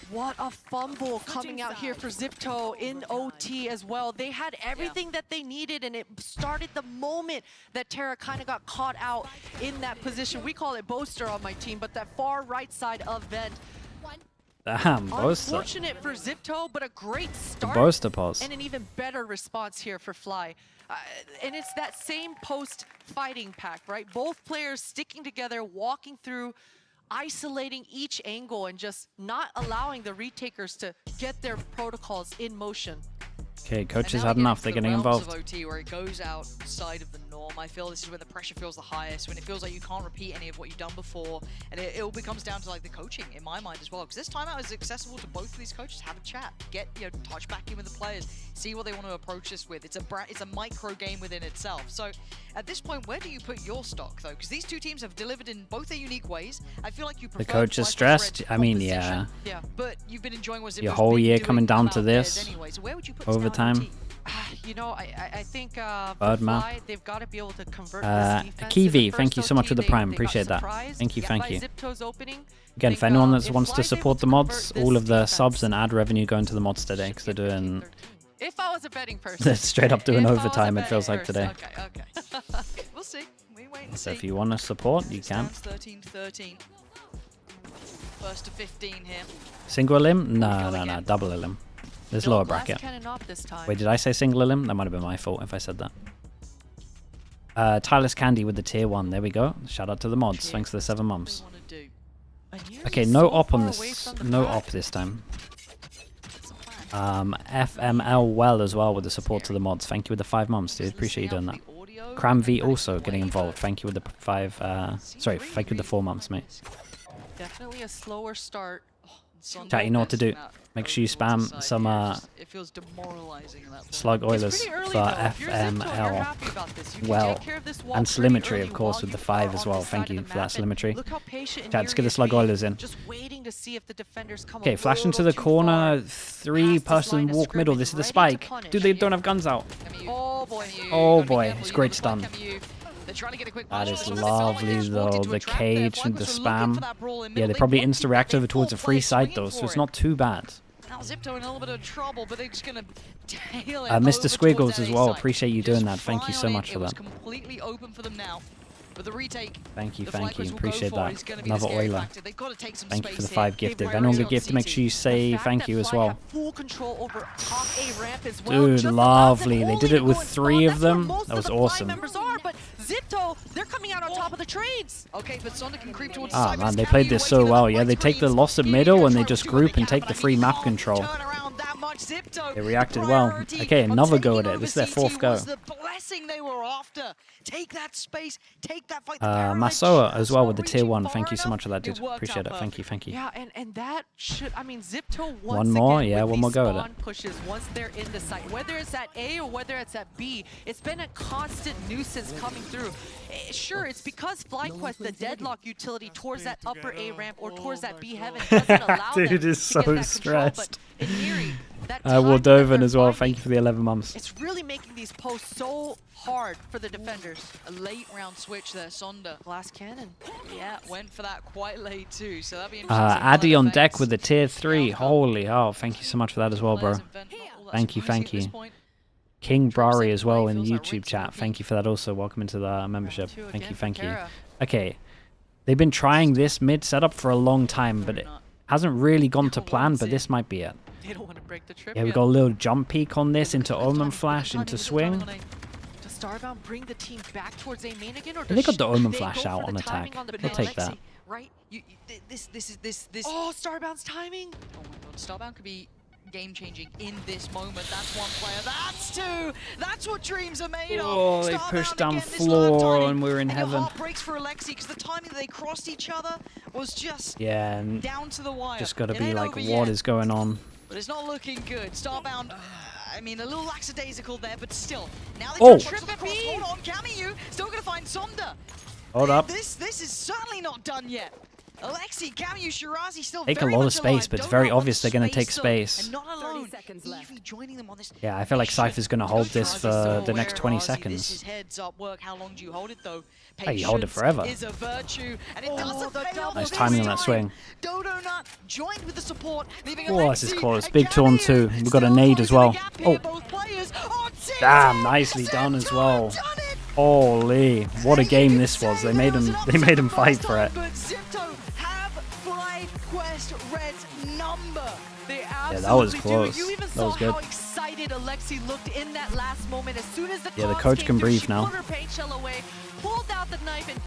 What a fumble coming out here for Xipto in OT as well. They had everything that they needed, and it started the moment that Terra kind of got caught out in that position. We call it Boaster on my team, but that far right side of vent. Damn, Boaster. Unfortunate for Xipto, but a great The start. Boaster pause. And an even better response here for Fly. And it's that same post fighting pack, right? Both players sticking together, walking through, isolating each angle and just not allowing the retakers to get their protocols in motion. Okay, And coaches now had we get enough. into They're the getting realms involved. Of OT where it goes outside of the norm. I feel this is when the pressure feels the highest, when it feels like you can't repeat any of what you've done before, and it all becomes down to like the coaching in my mind as well. Because this timeout is accessible to both of these coaches. Have a chat, get touch back in with the players, see what they want to approach this with. It's a micro game within itself. So at this point, where do you put your stock though? Because these two teams have delivered in both their unique ways. I feel like you prefer The coach is FlyQuest stressed. Red I mean, composition, yeah. Yeah. but you've been enjoying what Your Xipto's whole been year doing coming down to about theirs this. anyway. So where would you put this now in Overtime. OT? You know, I think for Bird map. Fly, they've got to be able to convert this defense. Kiwi, In the thank you first so much OT, for the they prime. got Appreciate that. surprised Thank you, by thank you. Xipto's opening. Again, Think, for anyone that if wants to Fly's able support the convert mods, this all of the defense, subs and ad revenue going to the mods today because they're doing if I was a betting person, they're straight up doing if I was a overtime. It betting feels like person. today. Okay. We'll see. We wait and So see. if you want to support, you can. Stands 13-13. First to 15 here. Single elim? No, double elim. There's No lower glass bracket. cannon off this time. Wait, did I say single elim? That might have been my fault if I said that. Tyler's Candy with the tier 1. There we go. Shout out to the mods. Thanks for the 7 months. What they wanna do. And you're Okay, so no op on far away this. from the No pack. op this time. What's the plan? FML well as well with the support to the mods. Thank you with the 5 months, dude. Appreciate you doing that. Cram V also getting involved. Thank you with the 5. Sorry, thank you with the 4 months, mate. Definitely a slower start. Chat, you know what to do. Make sure you spam some It feels demoralizing at that point. slug It's oilers pretty early, for though. If you're Xipto, you're FML. happy about this. You can Well, take care of this wall And pretty Slimetry, early of course, while with the you 5 are as on well. this Thank side you of the for that map. And Slimetry. look how patient and Chat, let's get the Yuri slug is being, oilers in. just waiting to see if the defenders come Okay, a flash into the little too corner. far 3 past this person line of walk middle. This is the scrimmage, ready to spike. punish. Dude, they don't have guns out. Oh boy. Oh boy, it's great stun. They're trying to get a quick That punch, is but lovely Someone though. wanted to The attract their cage and the FlyQuest were looking for spam. that brawl in Yeah, middle. they probably wanted insta reactive towards a full free play side swinging though, so for it's it. not too bad. Now Xipto in a little bit of trouble, but they're just gonna tail it Mr. over Squiggles towards as A well. side. Appreciate you Just doing that. Thank you fly so on much it. for It was that. completely open for them now. But the retake, Thank you, the thank FlyQuest you. will go Appreciate for that. is gonna be the Another scary oiler. factor. They've got to take some Thank you for space the here. 5 gifted. If They've anyone prioritized get gift, make sure you The say fact thank that you as Fly well. have full control over top A ramp as well Dude, just allows them lovely. They only did to it with go and 3 spawn. of That's where them. most That of was the Fly awesome. members are, but Xipto, they're coming out on top of the trades. Okay, but Sonic can creep towards Ah the side, man, but they it's played Cammy this so waiting in well. the Yeah, they white take the screens. loss at Giving middle it a and they try just to do what group they and can, take the but free they map can't control. turn around that much. Xipto, They reacted the well. priority Okay, of another go at taking it. This is their over 4th CT go. was the blessing they were after. Take that space, take that fight. The Paranoid Masoa as just well not with the tier reaching 1. far Thank you so enough. much for that, It dude. worked Appreciate out it. Thank you, thank you. Yeah, and that should, I mean, Xipto once One more, again yeah, with one more these go at it. spawn pushes, once they're in the site, whether it's at A or whether it's at B, it's been a constant nuisance coming through. Sure, it's because FlyQuest, the deadlock utility towards that upper A ramp or towards that B heaven doesn't allow them Dude is to so get that control, stressed. but in Yuri, that Will time that Doven they're as well. finding, Thank you for the 11 months. it's really making these posts so hard for the defenders. A late round switch there, Sonda. Glass cannon. Yeah, went for that quite late too, so that'd be interesting. to see how Addy that on deck affects with the tier 3. the outcome. Holy hell, thank you so much for that as well, bro. Players invent not all that Thank you, surprising thank at this you. point. King Trip Brari second as well play in the feels like YouTube Rick's chat. repeat. Thank you for that also. Welcome into the membership. Two Thank again you, for thank you. Kara. Okay, they've been trying this mid setup for a long time, but it Not- hasn't really gone to No plan, one's but in. this might be it. They don't want to break the trip. Yeah, we yet. got a little jump peek on this into Good Omen timing, Flash, good into timing, good timing Swing. on A. Does Starbound bring the team back towards A main again, or They does got the she- Omen they Flash go out for on the attack. timing on the But We'll now, take pin? that. Alexi, right? This. Oh, Starbound's timing. Oh my god, Starbound could be game-changing in this moment. That's one player. That's two. That's what dreams are made Oh, of. they Starbound pushed down again, this live floor timing. and we're in And your heaven. heart breaks for Alexi because the timing that they crossed each other was just Yeah, and down to the wire. just gotta It be ain't like, over what yet, is going on? but it's not looking good. Starbound, I mean, a little lackadaisical there, but still. Now they Oh. trip across. Hold on, Cammy, still gonna find Sonda. Hold up. This is certainly not done yet. Alexi, Cammy, Shirazi still Take a very lot of much space, alive. but it's Donut very with obvious they're gonna take still, space. And not alone. 30 seconds left. Even joining them on this. Yeah, I feel like Cypher's gonna hold this Shirazi's for so the next aware, 20 Razi, This seconds. is heads up work. How long do you hold it though? Hey, you hold it Patience forever. is a virtue, and it Oh, doesn't the pay off double Nice this timing on that time. swing. Dodo Nut joined with the support, leaving Oh, this is Alexi close. and Big torn Cammy too. We've got a still nade as closing well. the gap here, Oh. both players. Oh, Damn, nicely done as well. Holy, what a game this was. They made him fight for it. But Xipto have FlyQuest Red's number. They that was absolutely close. do. You even That saw was good. how excited Alexi looked in that last moment. As soon as the Yeah, the comms coach came can through, breathe she now. put her paint shell away,